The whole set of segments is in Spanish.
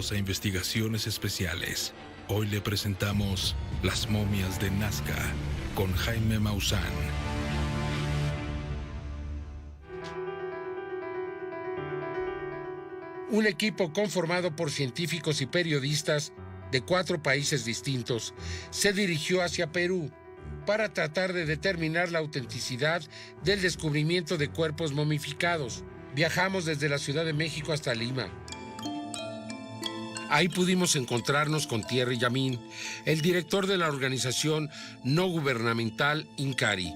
Bienvenidos a Investigaciones Especiales. Hoy le presentamos Las momias de Nazca con Jaime Maussan. Un equipo conformado por científicos y periodistas de 4 países distintos se dirigió hacia Perú para tratar de determinar la autenticidad del descubrimiento de cuerpos momificados. Viajamos desde la Ciudad de México hasta Lima. Ahí pudimos encontrarnos con Thierry Yamin, el director de la organización no gubernamental INCARI.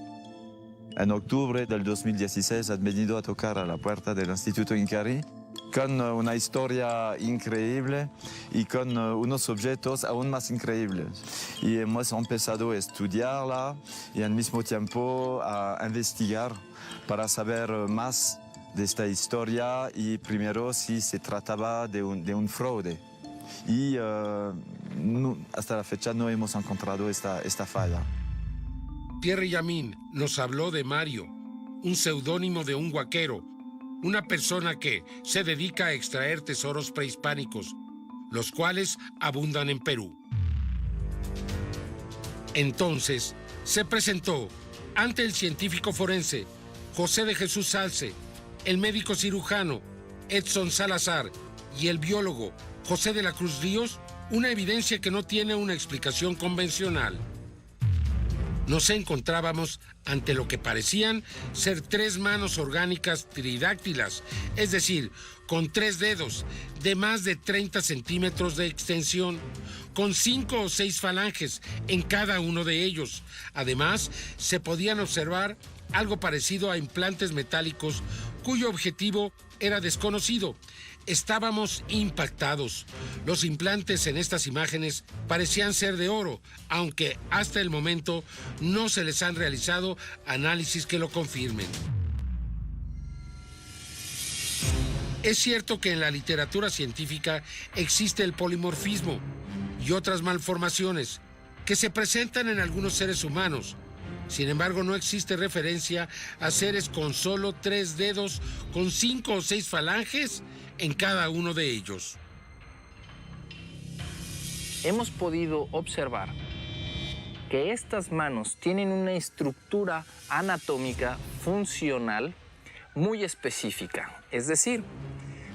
En octubre del 2016 han venido a tocar a la puerta del Instituto INCARI con una historia increíble y con unos objetos aún más increíbles. Y hemos empezado a estudiarla y al mismo tiempo a investigar para saber más de esta historia y primero si se trataba de un fraude. Y hasta la fecha no hemos encontrado esta falla. Thierry Yamin nos habló de Mario, un seudónimo de un huaquero, una persona que se dedica a extraer tesoros prehispánicos, los cuales abundan en Perú. Entonces, se presentó ante el científico forense José de Jesús Salce, el médico cirujano Edson Salazar y el biólogo José de la Cruz Ríos, una evidencia que no tiene una explicación convencional. Nos encontrábamos ante lo que parecían ser 3 manos orgánicas tridáctilas, es decir, con 3 dedos de más de 30 centímetros de extensión, con 5 o 6 falanges en cada uno de ellos. Además, se podían observar algo parecido a implantes metálicos cuyo objetivo era desconocido. Estábamos impactados. Los implantes en estas imágenes parecían ser de oro, aunque hasta el momento no se les han realizado análisis que lo confirmen. Es cierto que en la literatura científica existe el polimorfismo y otras malformaciones que se presentan en algunos seres humanos. Sin embargo, no existe referencia a seres con solo 3 dedos, con 5 o 6 falanges en cada uno de ellos. Hemos podido observar que estas manos tienen una estructura anatómica funcional muy específica. Es decir,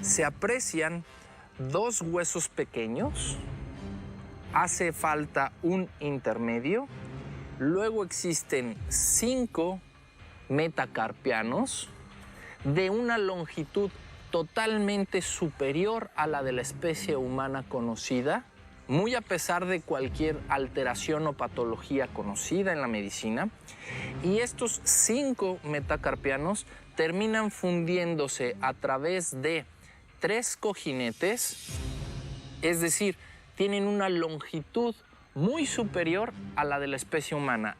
se aprecian 2 huesos pequeños, hace falta un intermedio, luego existen 5 metacarpianos de una longitud totalmente superior a la de la especie humana conocida, muy a pesar de cualquier alteración o patología conocida en la medicina. Y estos 5 metacarpianos terminan fundiéndose a través de 3 cojinetes, es decir, tienen una longitud muy superior a la de la especie humana.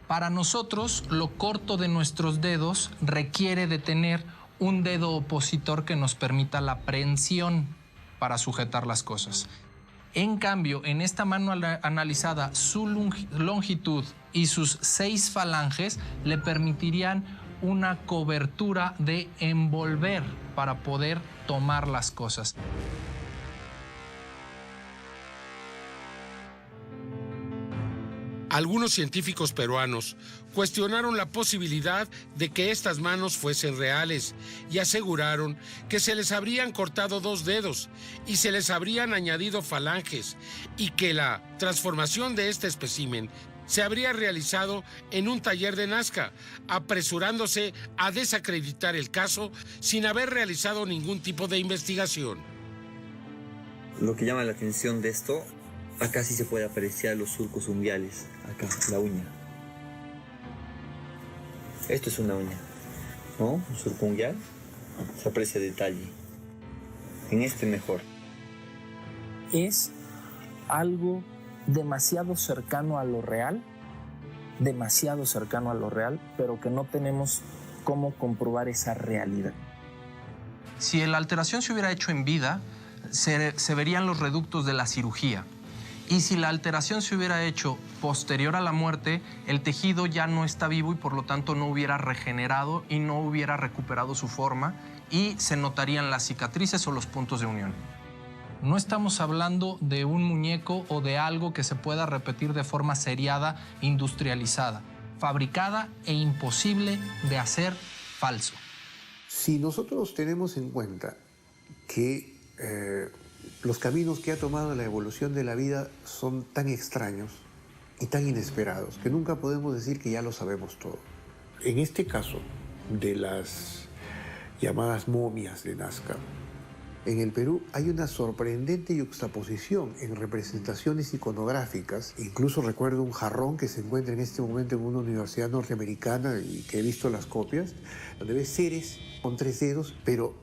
Para nosotros, lo corto de nuestros dedos requiere de tener un dedo opositor que nos permita la prensión para sujetar las cosas. En cambio, en esta mano analizada, su longitud y sus 6 falanges le permitirían una cobertura de envolver para poder tomar las cosas. Algunos científicos peruanos cuestionaron la posibilidad de que estas manos fuesen reales y aseguraron que se les habrían cortado 2 dedos y se les habrían añadido falanges y que la transformación de este espécimen se habría realizado en un taller de Nazca, apresurándose a desacreditar el caso sin haber realizado ningún tipo de investigación. Lo que llama la atención de esto, acá sí se puede apreciar los surcos unguiales, acá, la uña. Esto es una uña, ¿no? Un surco unguial, se aprecia detalle. En este mejor. Es algo demasiado cercano a lo real, pero que no tenemos cómo comprobar esa realidad. Si la alteración se hubiera hecho en vida, se verían los reductos de la cirugía. Y si la alteración se hubiera hecho posterior a la muerte, el tejido ya no está vivo y por lo tanto no hubiera regenerado y no hubiera recuperado su forma y se notarían las cicatrices o los puntos de unión. No estamos hablando de un muñeco o de algo que se pueda repetir de forma seriada, industrializada, fabricada e imposible de hacer falso. Si nosotros tenemos en cuenta que los caminos que ha tomado la evolución de la vida son tan extraños y tan inesperados que nunca podemos decir que ya lo sabemos todo. En este caso de las llamadas momias de Nazca, en el Perú hay una sorprendente yuxtaposición en representaciones iconográficas. Incluso recuerdo un jarrón que se encuentra en este momento en una universidad norteamericana y que he visto las copias, donde ves seres con 3 dedos, pero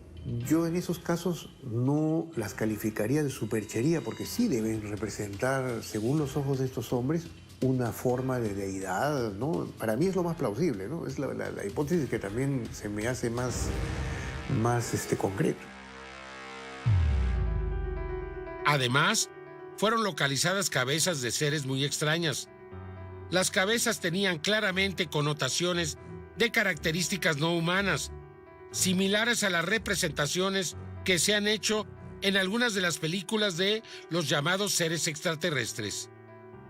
yo en esos casos no las calificaría de superchería, porque sí deben representar, según los ojos de estos hombres, una forma de deidad, ¿no? Para mí es lo más plausible, ¿no? Es la hipótesis que también se me hace más concreto. Además, fueron localizadas cabezas de seres muy extrañas. Las cabezas tenían claramente connotaciones de características no humanas, similares a las representaciones que se han hecho en algunas de las películas de los llamados seres extraterrestres.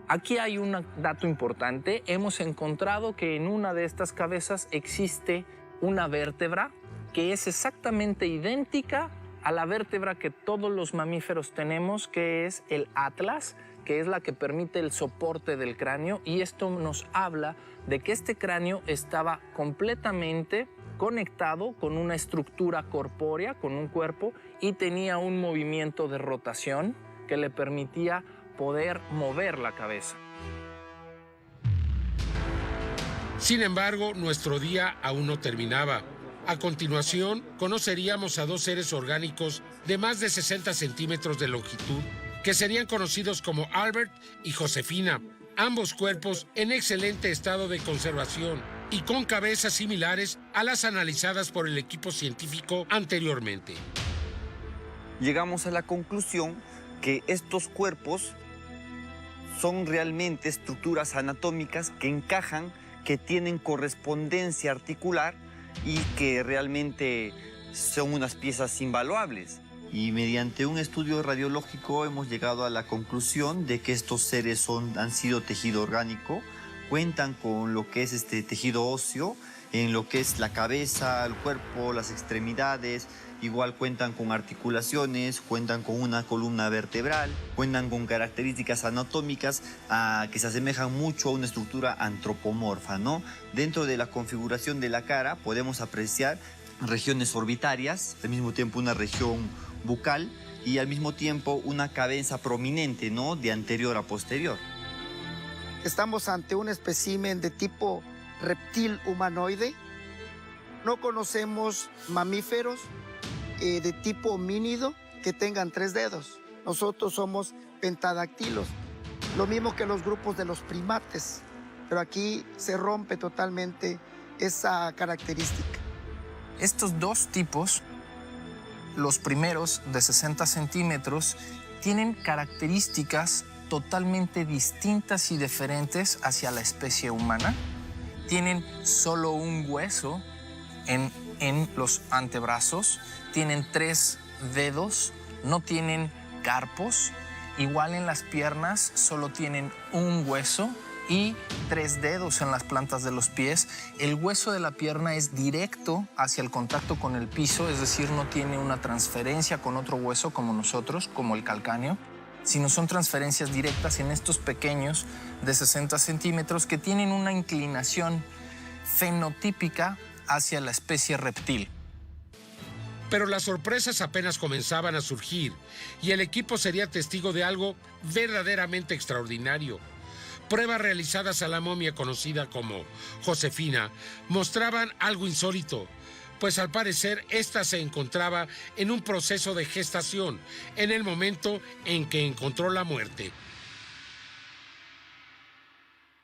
Aquí hay un dato importante. Hemos encontrado que en una de estas cabezas existe una vértebra que es exactamente idéntica a la vértebra que todos los mamíferos tenemos, que es el atlas, que es la que permite el soporte del cráneo, y esto nos habla de que este cráneo estaba completamente conectado con una estructura corpórea, con un cuerpo, y tenía un movimiento de rotación que le permitía poder mover la cabeza. Sin embargo, nuestro día aún no terminaba. A continuación, conoceríamos a 2 seres orgánicos de más de 60 centímetros de longitud, que serían conocidos como Albert y Josefina, ambos cuerpos en excelente estado de conservación y con cabezas similares a las analizadas por el equipo científico anteriormente. Llegamos a la conclusión que estos cuerpos son realmente estructuras anatómicas que encajan, que tienen correspondencia articular y que realmente son unas piezas invaluables. Y mediante un estudio radiológico hemos llegado a la conclusión de que estos seres han sido tejido orgánico, cuentan con lo que es este tejido óseo, en lo que es la cabeza, el cuerpo, las extremidades, igual cuentan con articulaciones, cuentan con una columna vertebral, cuentan con características anatómicas que se asemejan mucho a una estructura antropomorfa, ¿no? Dentro de la configuración de la cara podemos apreciar regiones orbitarias, al mismo tiempo una región bucal y al mismo tiempo una cabeza prominente, ¿no? De anterior a posterior. Estamos ante un espécimen de tipo reptil humanoide. No conocemos mamíferos de tipo homínido que tengan 3 dedos. Nosotros somos pentadactilos, lo mismo que los grupos de los primates, pero aquí se rompe totalmente esa característica. Estos 2 tipos, los primeros de 60 centímetros, tienen características totalmente distintas y diferentes hacia la especie humana. Tienen solo un hueso en los antebrazos, tienen 3 dedos, no tienen carpos, igual en las piernas solo tienen un hueso y 3 dedos en las plantas de los pies. El hueso de la pierna es directo hacia el contacto con el piso, es decir, no tiene una transferencia con otro hueso como nosotros, como el calcáneo, sino son transferencias directas en estos pequeños de 60 centímetros que tienen una inclinación fenotípica hacia la especie reptil. Pero las sorpresas apenas comenzaban a surgir y el equipo sería testigo de algo verdaderamente extraordinario. Pruebas realizadas a la momia conocida como Josefina mostraban algo insólito, pues al parecer esta se encontraba en un proceso de gestación en el momento en que encontró la muerte.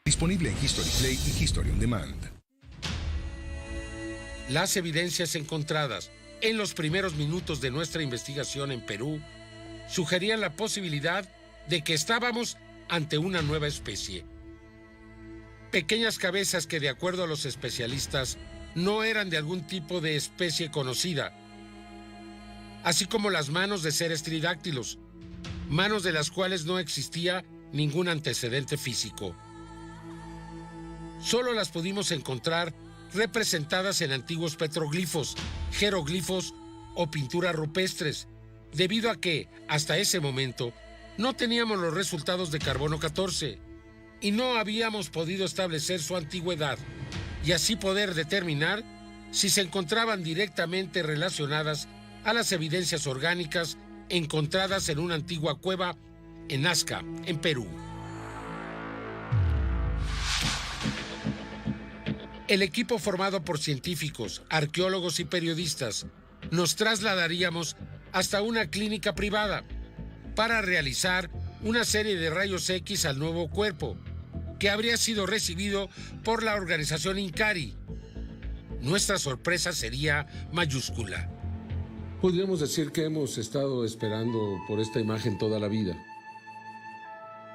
Disponible en History Play y History On Demand. Las evidencias encontradas en los primeros minutos de nuestra investigación en Perú sugerían la posibilidad de que estábamos ante una nueva especie. Pequeñas cabezas que, de acuerdo a los especialistas, no eran de algún tipo de especie conocida, así como las manos de seres tridáctilos, manos de las cuales no existía ningún antecedente físico. Solo las pudimos encontrar representadas en antiguos petroglifos, jeroglifos o pinturas rupestres, debido a que, hasta ese momento, no teníamos los resultados de carbono 14 y no habíamos podido establecer su antigüedad y así poder determinar si se encontraban directamente relacionadas a las evidencias orgánicas encontradas en una antigua cueva en Nazca, en Perú. El equipo formado por científicos, arqueólogos y periodistas nos trasladaríamos hasta una clínica privada para realizar una serie de rayos X al nuevo cuerpo, que habría sido recibido por la organización Incari. Nuestra sorpresa sería mayúscula. Podríamos decir que hemos estado esperando por esta imagen toda la vida.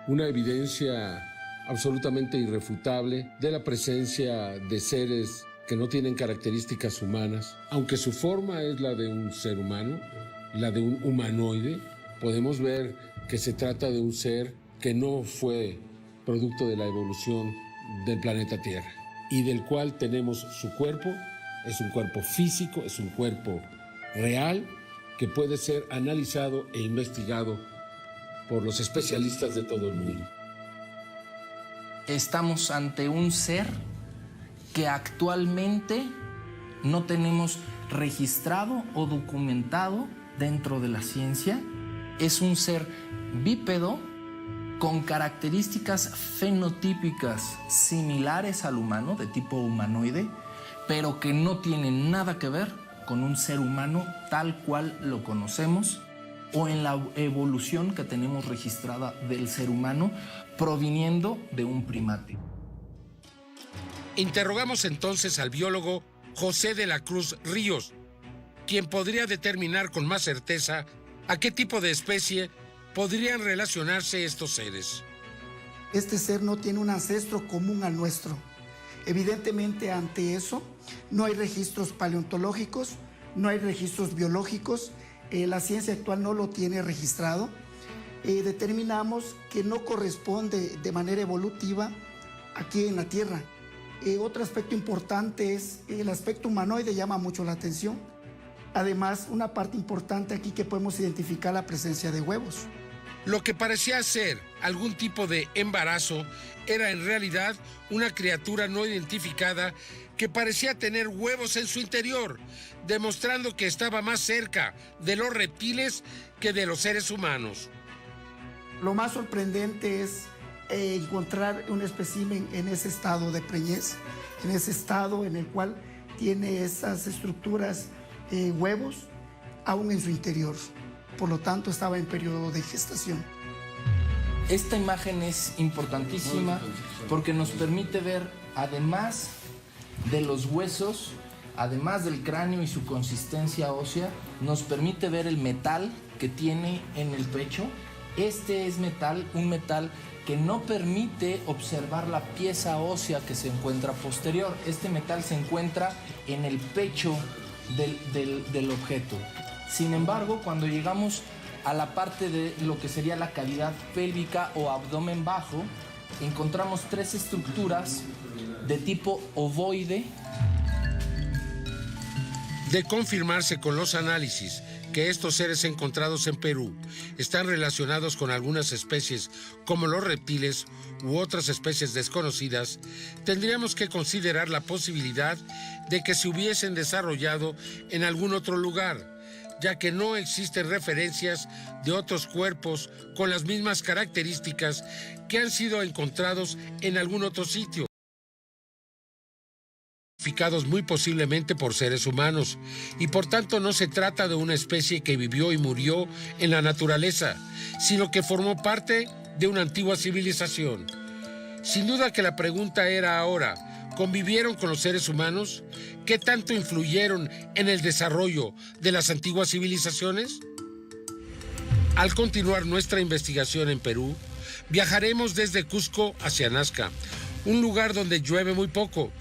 Una evidencia absolutamente irrefutable de la presencia de seres que no tienen características humanas. Aunque su forma es la de un ser humano, la de un humanoide, podemos ver que se trata de un ser que no fue producto de la evolución del planeta Tierra y del cual tenemos su cuerpo. Es un cuerpo físico, es un cuerpo real que puede ser analizado e investigado por los especialistas de todo el mundo. Estamos ante un ser que actualmente no tenemos registrado o documentado dentro de la ciencia. Es un ser bípedo con características fenotípicas similares al humano, de tipo humanoide, pero que no tiene nada que ver con un ser humano tal cual lo conocemos o en la evolución que tenemos registrada del ser humano proviniendo de un primate. Interrogamos entonces al biólogo José de la Cruz Ríos, quien podría determinar con más certeza a qué tipo de especie podrían relacionarse estos seres. Este ser no tiene un ancestro común al nuestro. Evidentemente, ante eso, no hay registros paleontológicos, no hay registros biológicos, la ciencia actual no lo tiene registrado. Determinamos que no corresponde de manera evolutiva aquí en la Tierra. Otro aspecto importante es el aspecto humanoide, llama mucho la atención. Además, una parte importante aquí que podemos identificar la presencia de huevos. Lo que parecía ser algún tipo de embarazo era en realidad una criatura no identificada que parecía tener huevos en su interior, demostrando que estaba más cerca de los reptiles que de los seres humanos. Lo más sorprendente es encontrar un espécimen en ese estado de preñez, en ese estado en el cual tiene esas estructuras, huevos, aún en su interior. Por lo tanto, estaba en periodo de gestación. Esta imagen es importantísima porque nos permite ver, además de los huesos, además del cráneo y su consistencia ósea, nos permite ver el metal que tiene en el pecho. Este es metal, un metal que no permite observar la pieza ósea que se encuentra posterior. Este metal se encuentra en el pecho del objeto. Sin embargo, cuando llegamos a la parte de lo que sería la cavidad pélvica o abdomen bajo, encontramos tres estructuras de tipo ovoide. De confirmarse con los análisis que estos seres encontrados en Perú están relacionados con algunas especies como los reptiles u otras especies desconocidas, tendríamos que considerar la posibilidad de que se hubiesen desarrollado en algún otro lugar, ya que no existen referencias de otros cuerpos con las mismas características que han sido encontrados en algún otro sitio, identificados muy posiblemente por seres humanos, y por tanto no se trata de una especie que vivió y murió en la naturaleza, sino que formó parte de una antigua civilización. Sin duda que la pregunta era ahora, ¿convivieron con los seres humanos? ¿Qué tanto influyeron en el desarrollo de las antiguas civilizaciones? Al continuar nuestra investigación en Perú, viajaremos desde Cusco hacia Nazca, un lugar donde llueve muy poco.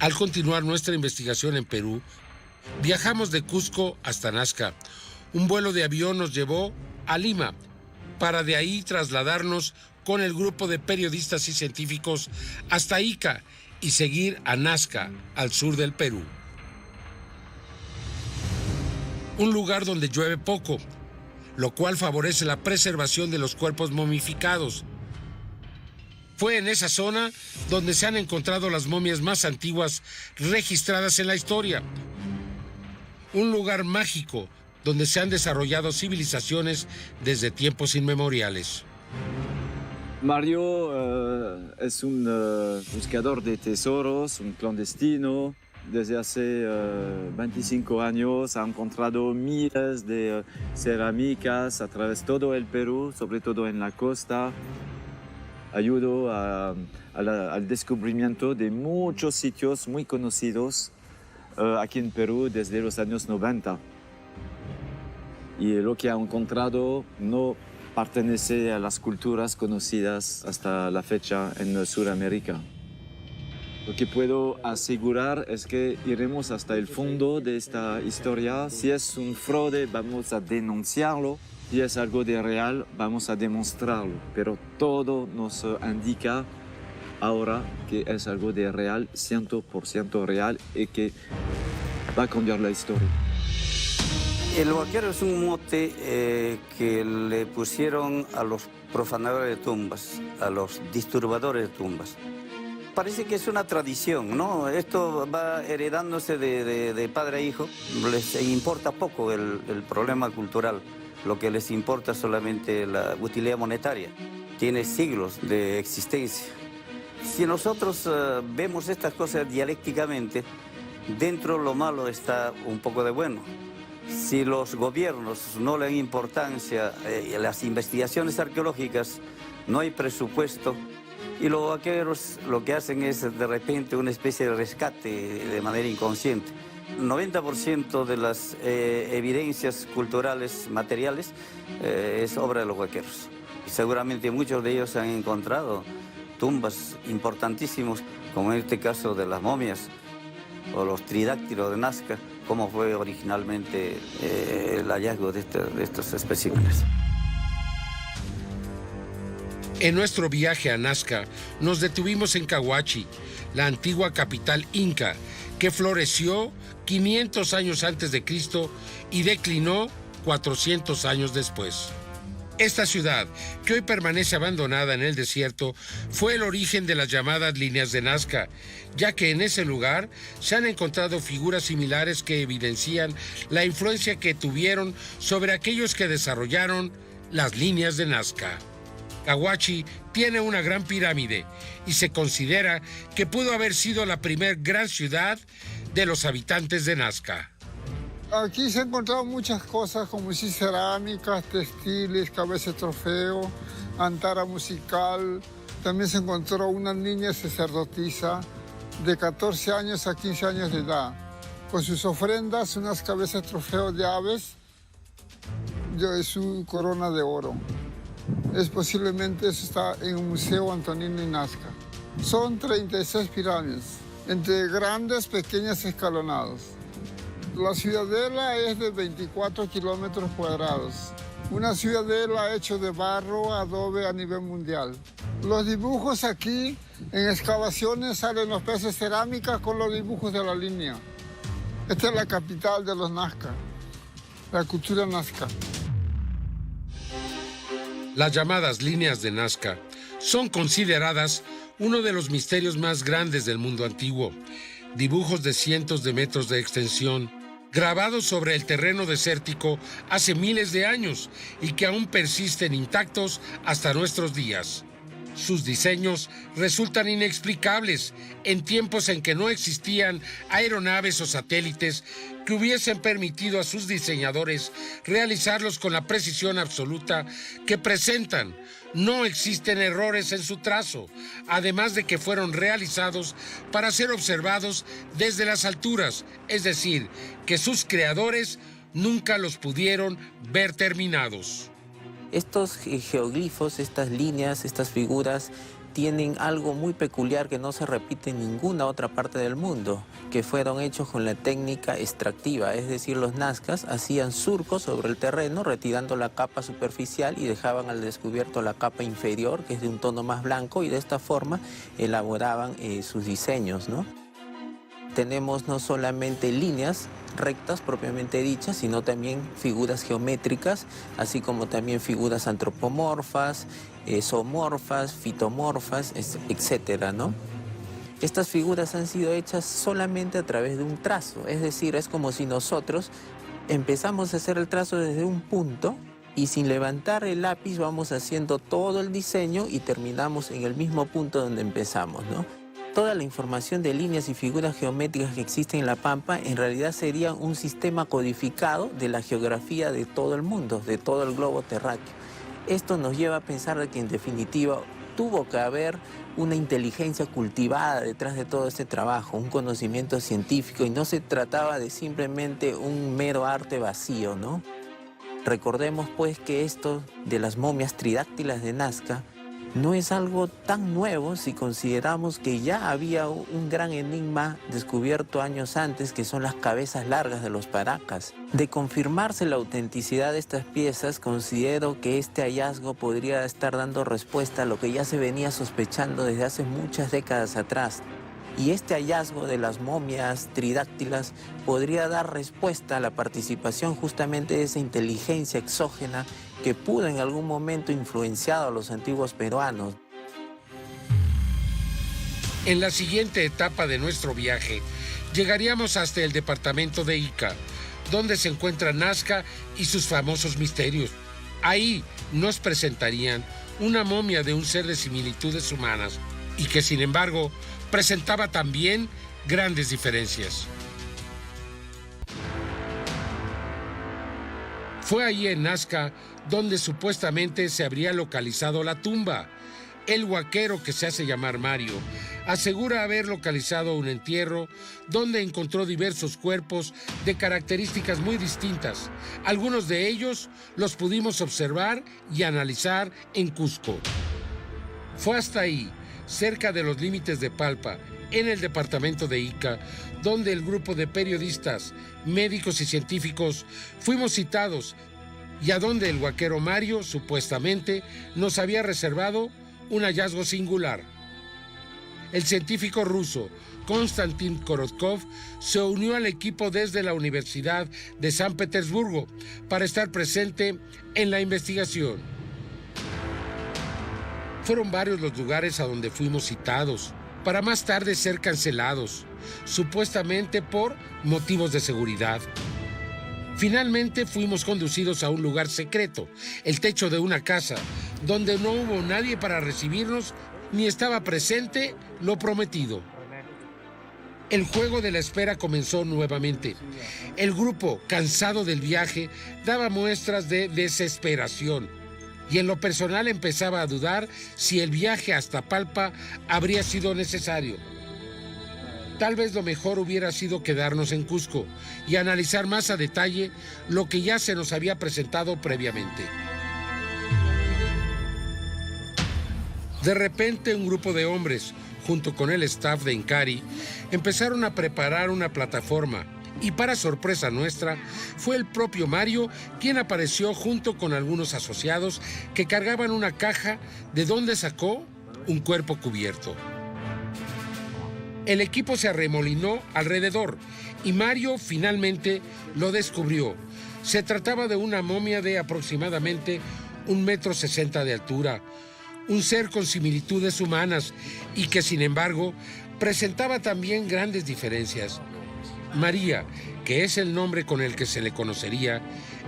Al continuar nuestra investigación en Perú, viajamos de Cusco hasta Nazca. Un vuelo de avión nos llevó a Lima, para de ahí trasladarnos con el grupo de periodistas y científicos hasta Ica y seguir a Nazca, al sur del Perú. Un lugar donde llueve poco, lo cual favorece la preservación de los cuerpos momificados. Fue en esa zona donde se han encontrado las momias más antiguas registradas en la historia. Un lugar mágico donde se han desarrollado civilizaciones desde tiempos inmemoriales. Mario es un buscador de tesoros, un clandestino. Desde hace 25 años ha encontrado miles de cerámicas a través de todo el Perú, sobre todo en la costa. Ayudó al descubrimiento de muchos sitios muy conocidos aquí en Perú desde los años 90. Y lo que ha encontrado no pertenece a las culturas conocidas hasta la fecha en Sudamérica. Lo que puedo asegurar es que iremos hasta el fondo de esta historia. Si es un fraude, vamos a denunciarlo. Si es algo de real, vamos a demostrarlo. Pero todo nos indica ahora que es algo de real, 100% real, y que va a cambiar la historia. El vaquero es un mote que le pusieron a los profanadores de tumbas, a los disturbadores de tumbas. Parece que es una tradición, ¿no? Esto va heredándose de padre a hijo. Les importa poco el problema cultural. Lo que les importa solamente la utilidad monetaria. Tiene siglos de existencia. Si nosotros vemos estas cosas dialécticamente, dentro lo malo está un poco de bueno. Si los gobiernos no le dan importancia a las investigaciones arqueológicas, no hay presupuesto. Y los vaqueros lo que hacen es de repente una especie de rescate de manera inconsciente. El 90% de las evidencias culturales materiales es obra de los vaqueros. Y seguramente muchos de ellos han encontrado tumbas importantísimas, como en este caso de las momias o los tridáctilos de Nazca, como fue originalmente el hallazgo de estos especímenes. En nuestro viaje a Nazca, nos detuvimos en Cahuachi, la antigua capital inca, que floreció 500 años antes de Cristo y declinó 400 años después. Esta ciudad, que hoy permanece abandonada en el desierto, fue el origen de las llamadas líneas de Nazca, ya que en ese lugar se han encontrado figuras similares que evidencian la influencia que tuvieron sobre aquellos que desarrollaron las líneas de Nazca. Cahuachi tiene una gran pirámide y se considera que pudo haber sido la primer gran ciudad de los habitantes de Nazca. Aquí se han encontrado muchas cosas como cerámicas, textiles, cabezas de trofeo, antara musical. También se encontró una niña sacerdotisa de 14 años a 15 años de edad, con sus ofrendas, unas cabezas de trofeo de aves y su corona de oro. Posiblemente eso está en el Museo Antonino y Nazca. Son 36 pirámides, entre grandes, pequeñas, escalonados. La ciudadela es de 24 kilómetros cuadrados. Una ciudadela hecha de barro, adobe a nivel mundial. Los dibujos aquí, en excavaciones, salen los peces cerámica con los dibujos de la línea. Esta es la capital de los Nazca, la cultura Nazca. Las llamadas líneas de Nazca son consideradas uno de los misterios más grandes del mundo antiguo. Dibujos de cientos de metros de extensión, grabados sobre el terreno desértico hace miles de años y que aún persisten intactos hasta nuestros días. Sus diseños resultan inexplicables en tiempos en que no existían aeronaves o satélites que hubiesen permitido a sus diseñadores realizarlos con la precisión absoluta que presentan. No existen errores en su trazo, además de que fueron realizados para ser observados desde las alturas, es decir, que sus creadores nunca los pudieron ver terminados. Estos geoglifos, estas líneas, estas figuras tienen algo muy peculiar que no se repite en ninguna otra parte del mundo, que fueron hechos con la técnica extractiva, es decir, los nazcas hacían surcos sobre el terreno retirando la capa superficial y dejaban al descubierto la capa inferior, que es de un tono más blanco, y de esta forma elaboraban sus diseños, ¿no? Tenemos no solamente líneas rectas propiamente dichas, sino también figuras geométricas, así como también figuras antropomorfas, zoomorfas, fitomorfas, etcétera, ¿no? Estas figuras han sido hechas solamente a través de un trazo, es decir, es como si nosotros empezamos a hacer el trazo desde un punto y sin levantar el lápiz vamos haciendo todo el diseño y terminamos en el mismo punto donde empezamos, ¿no? Toda la información de líneas y figuras geométricas que existen en La Pampa en realidad sería un sistema codificado de la geografía de todo el mundo, de todo el globo terráqueo. Esto nos lleva a pensar de que en definitiva tuvo que haber una inteligencia cultivada detrás de todo este trabajo, un conocimiento científico, y no se trataba de simplemente un mero arte vacío, ¿no? Recordemos pues que esto de las momias tridáctilas de Nazca no es algo tan nuevo si consideramos que ya había un gran enigma descubierto años antes, que son las cabezas largas de los paracas. De confirmarse la autenticidad de estas piezas, considero que este hallazgo podría estar dando respuesta a lo que ya se venía sospechando desde hace muchas décadas atrás. Y este hallazgo de las momias tridáctilas podría dar respuesta a la participación justamente de esa inteligencia exógena que pudo en algún momento influenciado a los antiguos peruanos. En la siguiente etapa de nuestro viaje, llegaríamos hasta el departamento de Ica, donde se encuentra Nazca y sus famosos misterios. Ahí nos presentarían una momia de un ser de similitudes humanas y que, sin embargo, presentaba también grandes diferencias. Fue ahí en Nazca donde supuestamente se habría localizado la tumba. El huaquero, que se hace llamar Mario, asegura haber localizado un entierro donde encontró diversos cuerpos de características muy distintas. Algunos de ellos los pudimos observar y analizar en Cusco. Fue hasta ahí, cerca de los límites de Palpa, en el departamento de Ica, donde el grupo de periodistas, médicos y científicos fuimos citados y a donde el huaquero Mario supuestamente nos había reservado un hallazgo singular. El científico ruso Konstantin Korotkov se unió al equipo desde la Universidad de San Petersburgo para estar presente en la investigación. Fueron varios los lugares a donde fuimos citados, para más tarde ser cancelados, supuestamente por motivos de seguridad. Finalmente fuimos conducidos a un lugar secreto, el techo de una casa, donde no hubo nadie para recibirnos ni estaba presente lo prometido. El juego de la espera comenzó nuevamente. El grupo, cansado del viaje, daba muestras de desesperación y en lo personal empezaba a dudar si el viaje hasta Palpa habría sido necesario. Tal vez lo mejor hubiera sido quedarnos en Cusco y analizar más a detalle lo que ya se nos había presentado previamente. De repente, un grupo de hombres, junto con el staff de Incari, empezaron a preparar una plataforma y, para sorpresa nuestra, fue el propio Mario quien apareció junto con algunos asociados que cargaban una caja de donde sacó un cuerpo cubierto. El equipo se arremolinó alrededor y Mario finalmente lo descubrió. Se trataba de una momia de aproximadamente 1,60 m de altura, un ser con similitudes humanas y que, sin embargo, presentaba también grandes diferencias. María, que es el nombre con el que se le conocería,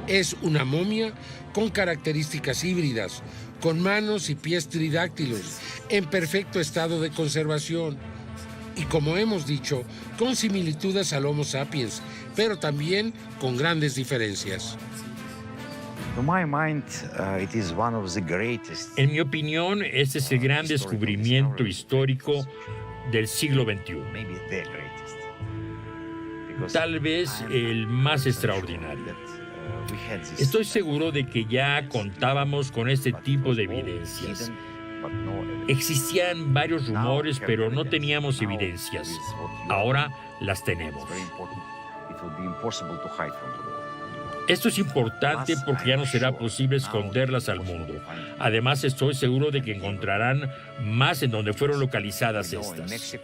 es una momia con características híbridas, con manos y pies tridáctilos, en perfecto estado de conservación. Y como hemos dicho, con similitudes al Homo sapiens, pero también con grandes diferencias. En mi opinión, este es el gran descubrimiento histórico del siglo XXI. Tal vez el más extraordinario. Estoy seguro de que ya contábamos con este tipo de evidencias, Existían varios rumores, pero no teníamos evidencias. Ahora las tenemos. Esto es importante porque ya no será posible esconderlas al mundo. Además, estoy seguro de que encontrarán más en donde fueron localizadas estas.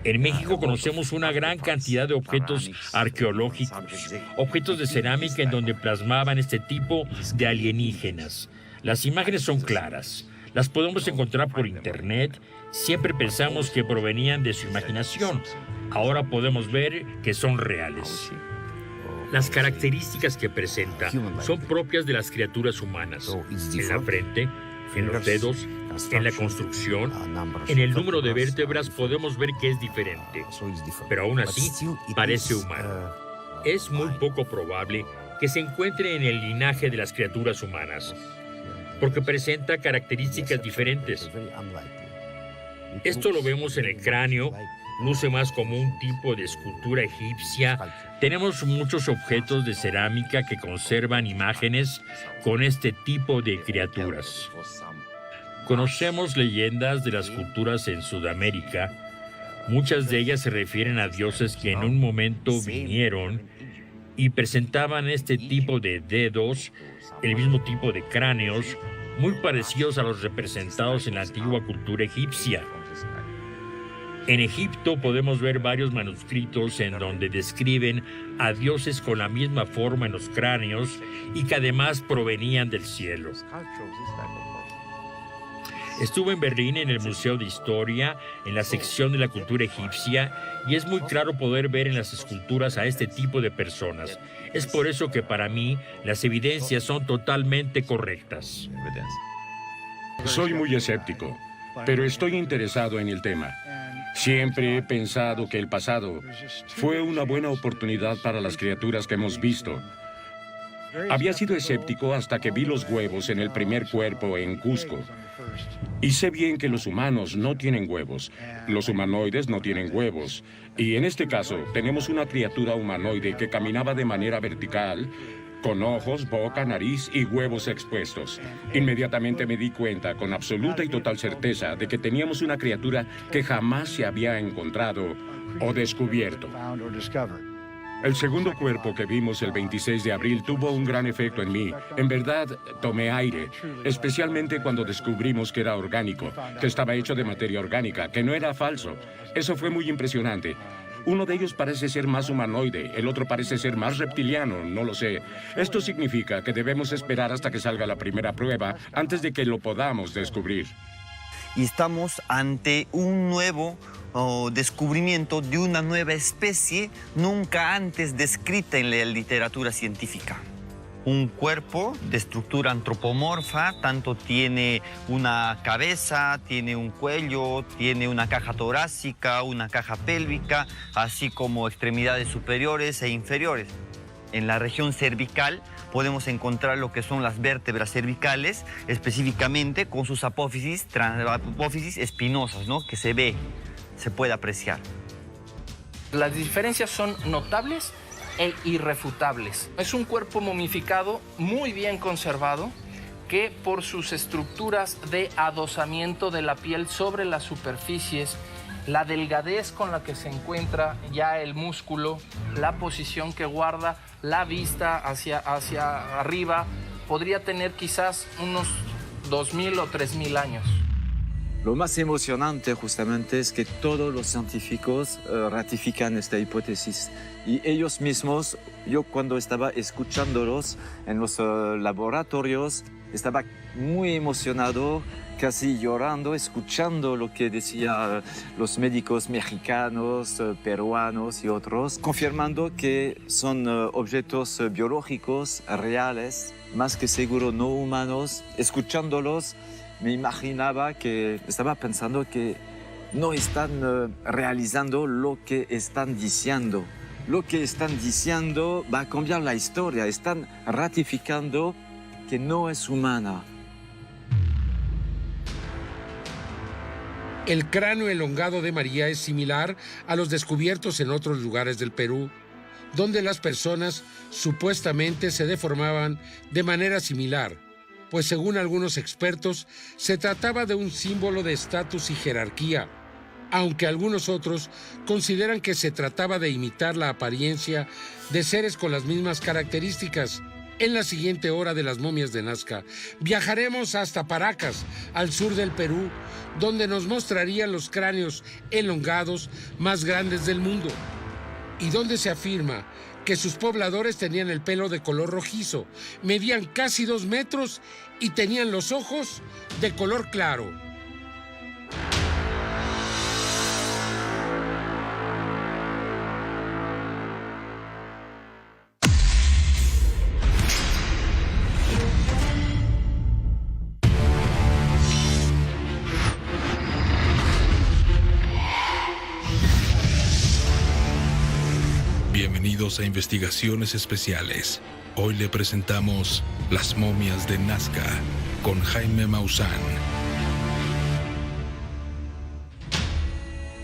En México conocemos una gran cantidad de objetos arqueológicos, objetos de cerámica en donde plasmaban este tipo de alienígenas. Las imágenes son claras. Las podemos encontrar por internet. Siempre pensamos que provenían de su imaginación. Ahora podemos ver que son reales. Las características que presenta son propias de las criaturas humanas. En la frente, en los dedos, en la construcción, en el número de vértebras podemos ver que es diferente. Pero aún así, parece humano. Es muy poco probable que se encuentre en el linaje de las criaturas humanas, porque presenta características diferentes. Esto lo vemos en el cráneo, luce más como un tipo de escultura egipcia. Tenemos muchos objetos de cerámica que conservan imágenes con este tipo de criaturas. Conocemos leyendas de las culturas en Sudamérica. Muchas de ellas se refieren a dioses que en un momento vinieron y presentaban este tipo de dedos, el mismo tipo de cráneos, muy parecidos a los representados en la antigua cultura egipcia. En Egipto podemos ver varios manuscritos en donde describen a dioses con la misma forma en los cráneos y que además provenían del cielo. Estuve en Berlín en el Museo de Historia, en la sección de la cultura egipcia, y es muy claro poder ver en las esculturas a este tipo de personas. Es por eso que para mí las evidencias son totalmente correctas. Soy muy escéptico, pero estoy interesado en el tema. Siempre he pensado que el pasado fue una buena oportunidad para las criaturas que hemos visto. Había sido escéptico hasta que vi los huevos en el primer cuerpo en Cusco. Y sé bien que los humanos no tienen huevos. Los humanoides no tienen huevos. Y en este caso, tenemos una criatura humanoide que caminaba de manera vertical, con ojos, boca, nariz y huevos expuestos. Inmediatamente me di cuenta, con absoluta y total certeza, de que teníamos una criatura que jamás se había encontrado o descubierto. El segundo cuerpo que vimos el 26 de abril tuvo un gran efecto en mí. En verdad, tomé aire, especialmente cuando descubrimos que era orgánico, que estaba hecho de materia orgánica, que no era falso. Eso fue muy impresionante. Uno de ellos parece ser más humanoide, el otro parece ser más reptiliano, no lo sé. Esto significa que debemos esperar hasta que salga la primera prueba antes de que lo podamos descubrir. Y estamos ante un nuevo descubrimiento de una nueva especie nunca antes descrita en la literatura científica. Un cuerpo de estructura antropomorfa, tanto tiene una cabeza, tiene un cuello, tiene una caja torácica, una caja pélvica, así como extremidades superiores e inferiores. En la región cervical podemos encontrar lo que son las vértebras cervicales, específicamente con sus apófisis espinosas, ¿no? Que se puede apreciar. Las diferencias son notables e irrefutables. Es un cuerpo momificado muy bien conservado que por sus estructuras de adosamiento de la piel sobre las superficies, la delgadez con la que se encuentra ya el músculo, la posición que guarda, la vista hacia arriba, podría tener quizás unos 2.000 o 3.000 años. Lo más emocionante justamente es que todos los científicos ratifican esta hipótesis y ellos mismos, yo cuando estaba escuchándolos en los laboratorios, estaba muy emocionado, casi llorando, escuchando lo que decían los médicos mexicanos, peruanos y otros, confirmando que son objetos biológicos reales, más que seguro no humanos. Escuchándolos, me imaginaba que estaba pensando que no están realizando lo que están diciendo. Lo que están diciendo va a cambiar la historia. Están ratificando que no es humana. El cráneo elongado de María es similar a los descubiertos en otros lugares del Perú, donde las personas supuestamente se deformaban de manera similar. pues según algunos expertos, se trataba de un símbolo de estatus y jerarquía, aunque algunos otros consideran que se trataba de imitar la apariencia de seres con las mismas características. En la siguiente hora de las momias de Nazca, viajaremos hasta Paracas, al sur del Perú, donde nos mostrarían los cráneos elongados más grandes del mundo, y donde se afirma que sus pobladores tenían el pelo de color rojizo, medían casi 2 metros y tenían los ojos de color claro. Bienvenidos a Investigaciones Especiales. Hoy le presentamos Las momias de Nazca con Jaime Maussan.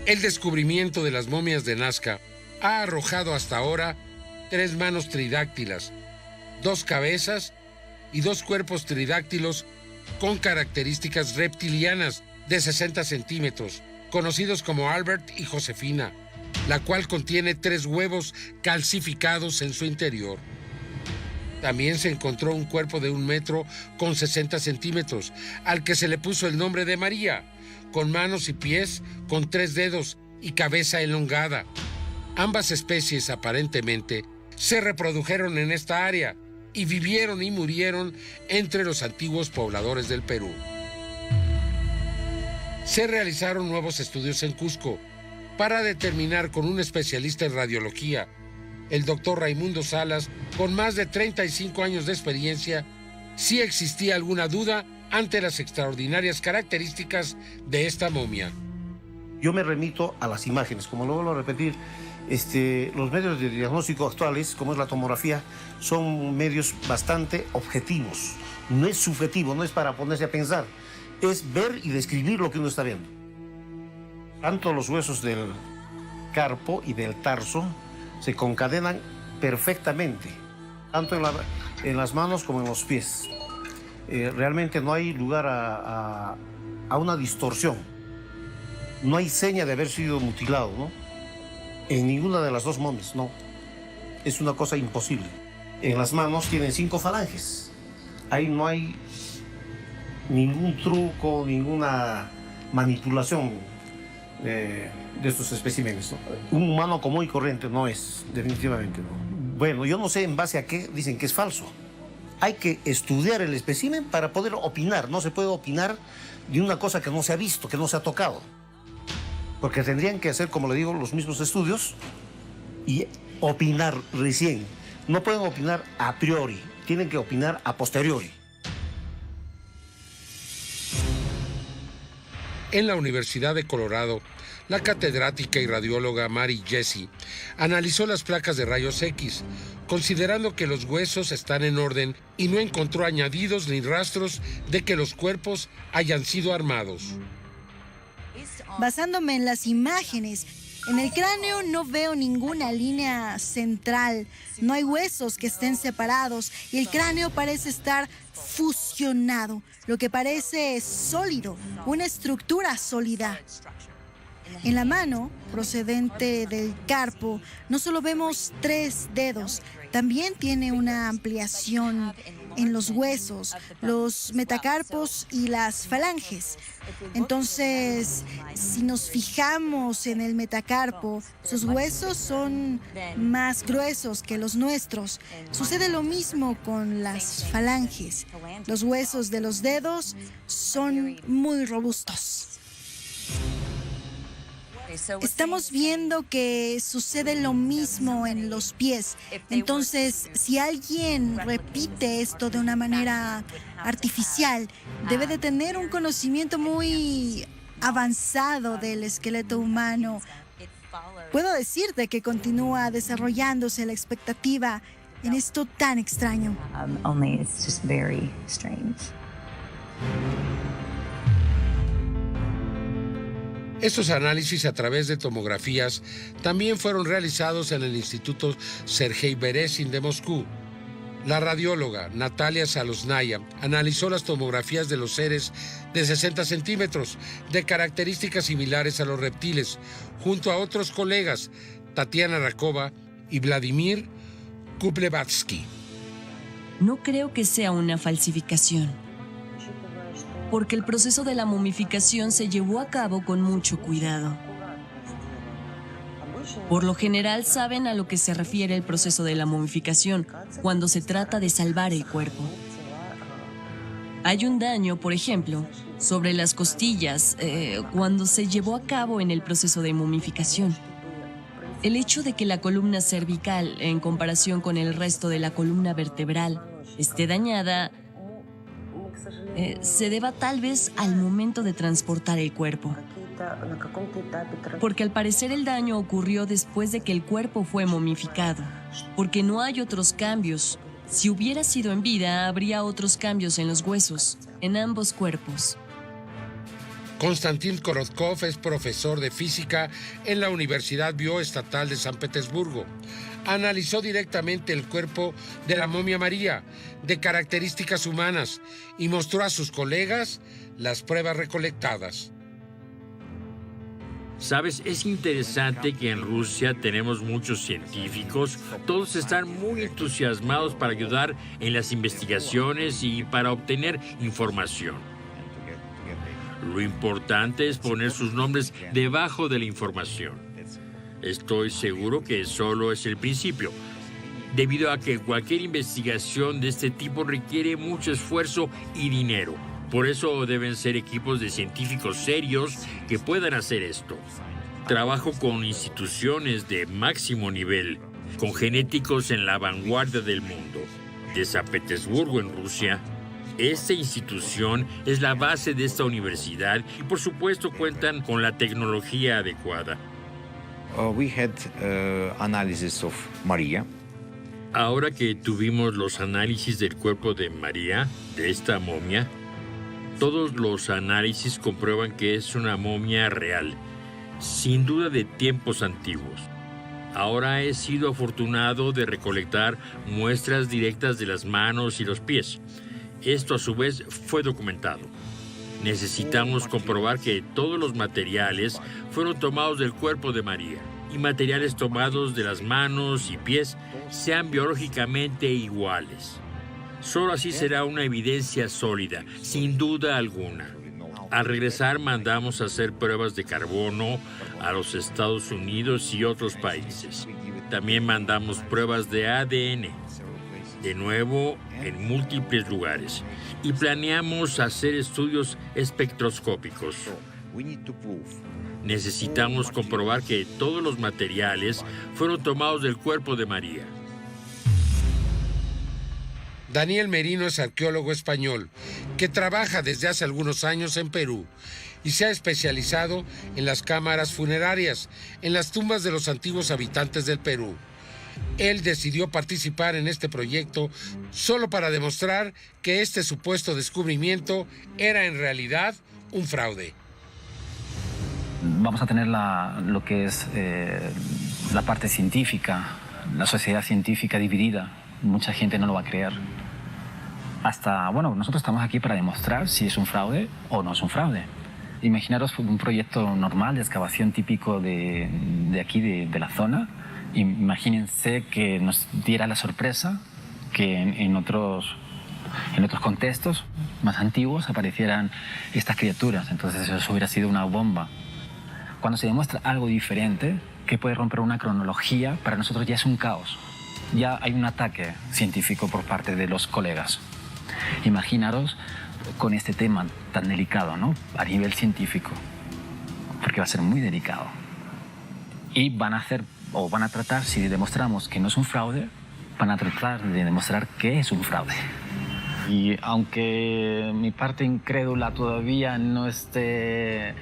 El descubrimiento de las momias de Nazca ha arrojado hasta ahora 3 manos tridáctilas, 2 cabezas y 2 cuerpos tridáctilos con características reptilianas de 60 centímetros, conocidos como Albert y Josefina, la cual contiene 3 huevos calcificados en su interior. También se encontró un cuerpo de 1 metro con 60 centímetros, al que se le puso el nombre de María, con manos y pies, con 3 dedos y cabeza elongada. Ambas especies, aparentemente, se reprodujeron en esta área y vivieron y murieron entre los antiguos pobladores del Perú. Se realizaron nuevos estudios en Cusco para determinar con un especialista en radiología, el doctor Raimundo Salas, con más de 35 años de experiencia, si existía alguna duda ante las extraordinarias características de esta momia. Yo me remito a las imágenes, como lo vuelvo a repetir, los medios de diagnóstico actuales, como es la tomografía, son medios bastante objetivos. No es subjetivo, no es para ponerse a pensar, es ver y describir lo que uno está viendo. Tanto los huesos del carpo y del tarso se concadenan perfectamente, tanto en las manos como en los pies. Realmente no hay lugar a una distorsión. No hay seña de haber sido mutilado, ¿no? En ninguna de las 2 momias, no. Es una cosa imposible. En las manos tienen 5 falanges. Ahí no hay ningún truco, ninguna manipulación de estos especímenes, ¿no? Un humano común y corriente no es, definitivamente no. Bueno, yo no sé en base a qué dicen que es falso. Hay que estudiar el espécimen para poder opinar. No se puede opinar de una cosa que no se ha visto, que no se ha tocado. Porque tendrían que hacer, como le digo, los mismos estudios y opinar recién. No pueden opinar a priori, tienen que opinar a posteriori. En la Universidad de Colorado, la catedrática y radióloga Mary Jessie analizó las placas de rayos X, considerando que los huesos están en orden y no encontró añadidos ni rastros de que los cuerpos hayan sido armados. Basándome en las imágenes, en el cráneo no veo ninguna línea central, no hay huesos que estén separados y el cráneo parece estar fusionado, lo que parece sólido, una estructura sólida. En la mano, procedente del carpo, no solo vemos 3 dedos, también tiene una ampliación en los huesos, los metacarpos y las falanges. Entonces, si nos fijamos en el metacarpo, sus huesos son más gruesos que los nuestros. Sucede lo mismo con las falanges. Los huesos de los dedos son muy robustos. Estamos viendo que sucede lo mismo en los pies. Entonces, si alguien repite esto de una manera artificial, debe de tener un conocimiento muy avanzado del esqueleto humano. Puedo decirte que continúa desarrollándose la expectativa en esto tan extraño. Only it's just very strange. Estos análisis a través de tomografías también fueron realizados en el Instituto Sergei Beresin de Moscú. La radióloga Natalia Salosnaya analizó las tomografías de los seres de 60 centímetros, de características similares a los reptiles, junto a otros colegas, Tatiana Rakova y Vladimir Kuplevatsky. No creo que sea una falsificación, porque el proceso de la momificación se llevó a cabo con mucho cuidado. Por lo general saben a lo que se refiere el proceso de la momificación cuando se trata de salvar el cuerpo. Hay un daño, por ejemplo, sobre las costillas cuando se llevó a cabo en el proceso de momificación. El hecho de que la columna cervical, en comparación con el resto de la columna vertebral, esté dañada, se deba tal vez al momento de transportar el cuerpo. Porque al parecer el daño ocurrió después de que el cuerpo fue momificado, porque no hay otros cambios. Si hubiera sido en vida, habría otros cambios en los huesos, en ambos cuerpos. Konstantin Korotkov es profesor de física en la Universidad Bioestatal de San Petersburgo. Analizó directamente el cuerpo de la momia María, de características humanas, y mostró a sus colegas las pruebas recolectadas. Sabes, es interesante que en Rusia tenemos muchos científicos. Todos están muy entusiasmados para ayudar en las investigaciones y para obtener información. Lo importante es poner sus nombres debajo de la información. Estoy seguro que solo es el principio, debido a que cualquier investigación de este tipo requiere mucho esfuerzo y dinero. Por eso deben ser equipos de científicos serios que puedan hacer esto. Trabajo con instituciones de máximo nivel, con genéticos en la vanguardia del mundo. De San Petersburgo, en Rusia. Esta institución es la base de esta universidad y por supuesto cuentan con la tecnología adecuada. We had analysis of Maria. Ahora que tuvimos los análisis del cuerpo de María, de esta momia, todos los análisis comprueban que es una momia real, sin duda de tiempos antiguos. Ahora he sido afortunado de recolectar muestras directas de las manos y los pies. Esto a su vez fue documentado. Necesitamos comprobar que todos los materiales fueron tomados del cuerpo de María y materiales tomados de las manos y pies sean biológicamente iguales. Solo así será una evidencia sólida, sin duda alguna. Al regresar mandamos a hacer pruebas de carbono a los Estados Unidos y otros países. También mandamos pruebas de ADN, de nuevo en múltiples lugares. Y planeamos hacer estudios espectroscópicos. Necesitamos comprobar que todos los materiales fueron tomados del cuerpo de María. Daniel Merino es arqueólogo español que trabaja desde hace algunos años en Perú y se ha especializado en las cámaras funerarias, en las tumbas de los antiguos habitantes del Perú. Él decidió participar en este proyecto solo para demostrar que este supuesto descubrimiento era en realidad un fraude. Vamos a tener lo que es la parte científica, la sociedad científica dividida. Mucha gente no lo va a creer. Nosotros estamos aquí para demostrar si es un fraude o no es un fraude. Imaginaros un proyecto normal de excavación típico de aquí, de la zona. Imagínense que nos diera la sorpresa que en otros contextos más antiguos aparecieran estas criaturas. Entonces eso hubiera sido una bomba. Cuando se demuestra algo diferente, que puede romper una cronología, para nosotros ya es un caos. Ya hay un ataque científico por parte de los colegas. Imaginaros con este tema tan delicado, ¿no? A nivel científico, porque va a ser muy delicado. Y van a tratar, si demostramos que no es un fraude, van a tratar de demostrar que es un fraude. Y aunque mi parte incrédula todavía no esté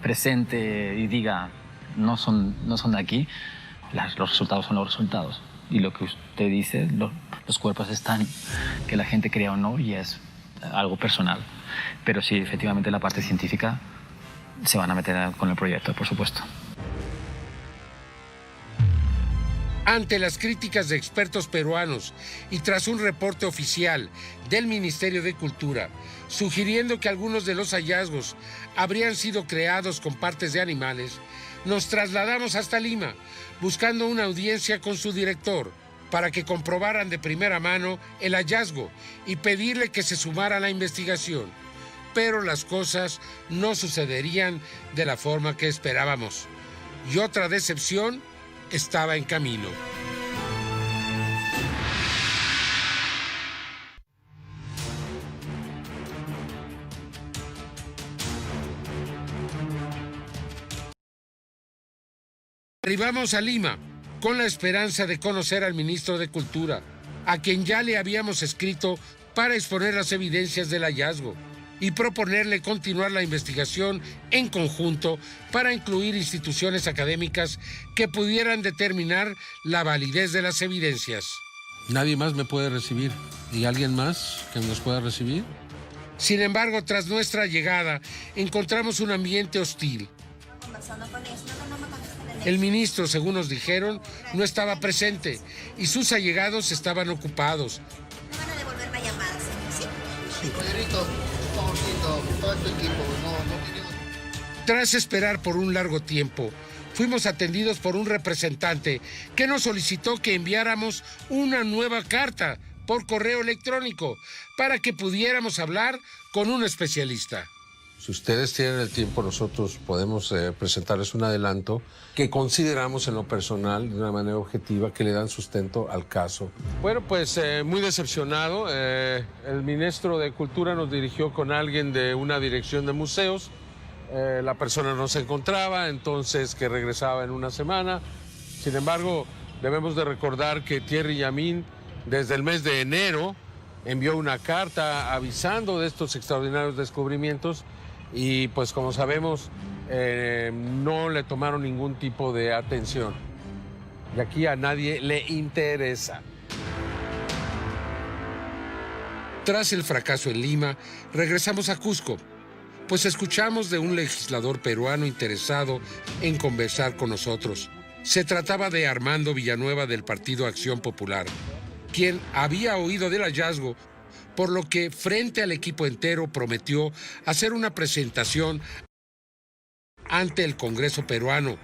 presente y diga no son de aquí, los resultados son los resultados. Y lo que usted dice, los cuerpos están, que la gente crea o no, y es algo personal. Pero sí, efectivamente, la parte científica se van a meter con el proyecto, por supuesto. Ante las críticas de expertos peruanos y tras un reporte oficial del Ministerio de Cultura, sugiriendo que algunos de los hallazgos habrían sido creados con partes de animales, nos trasladamos hasta Lima, buscando una audiencia con su director, para que comprobaran de primera mano el hallazgo y pedirle que se sumara a la investigación. Pero las cosas no sucederían de la forma que esperábamos. Y otra decepción estaba en camino. Arribamos a Lima con la esperanza de conocer al ministro de Cultura, a quien ya le habíamos escrito para exponer las evidencias del hallazgo y proponerle continuar la investigación en conjunto para incluir instituciones académicas que pudieran determinar la validez de las evidencias. Nadie más me puede recibir. ¿Y alguien más que nos pueda recibir? Sin embargo, tras nuestra llegada, encontramos un ambiente hostil. El ministro, según nos dijeron, no estaba presente y sus allegados estaban ocupados. ¿Me van a devolver la llamada, señor? ¿Sí? Tras esperar por un largo tiempo, fuimos atendidos por un representante que nos solicitó que enviáramos una nueva carta por correo electrónico para que pudiéramos hablar con un especialista. Si ustedes tienen el tiempo, nosotros podemos presentarles un adelanto que consideramos en lo personal, de una manera objetiva, que le dan sustento al caso. Bueno, pues muy decepcionado. El ministro de Cultura nos dirigió con alguien de una dirección de museos. La persona no se encontraba, entonces que regresaba en una semana. Sin embargo, debemos de recordar que Thierry Yamin, desde el mes de enero, envió una carta avisando de estos extraordinarios descubrimientos. Y pues como sabemos, no le tomaron ningún tipo de atención. Y aquí a nadie le interesa. Tras el fracaso en Lima, regresamos a Cusco, pues escuchamos de un legislador peruano interesado en conversar con nosotros. Se trataba de Armando Villanueva del Partido Acción Popular, quien había oído del hallazgo, por lo que frente al equipo entero prometió hacer una presentación ante el Congreso peruano.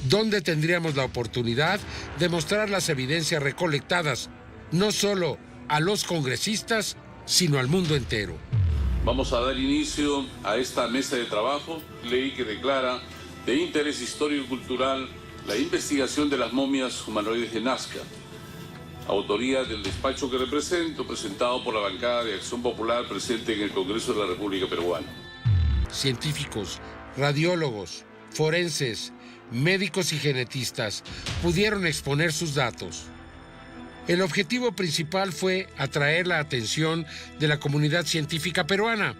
Donde tendríamos la oportunidad de mostrar las evidencias recolectadas, no solo a los congresistas, sino al mundo entero. Vamos a dar inicio a esta mesa de trabajo, ley que declara de interés histórico-cultural la investigación de las momias humanoides de Nazca, autoría del despacho que represento, presentado por la bancada de Acción Popular presente en el Congreso de la República Peruana. Científicos, radiólogos, forenses, médicos y genetistas pudieron exponer sus datos. El objetivo principal fue atraer la atención de la comunidad científica peruana,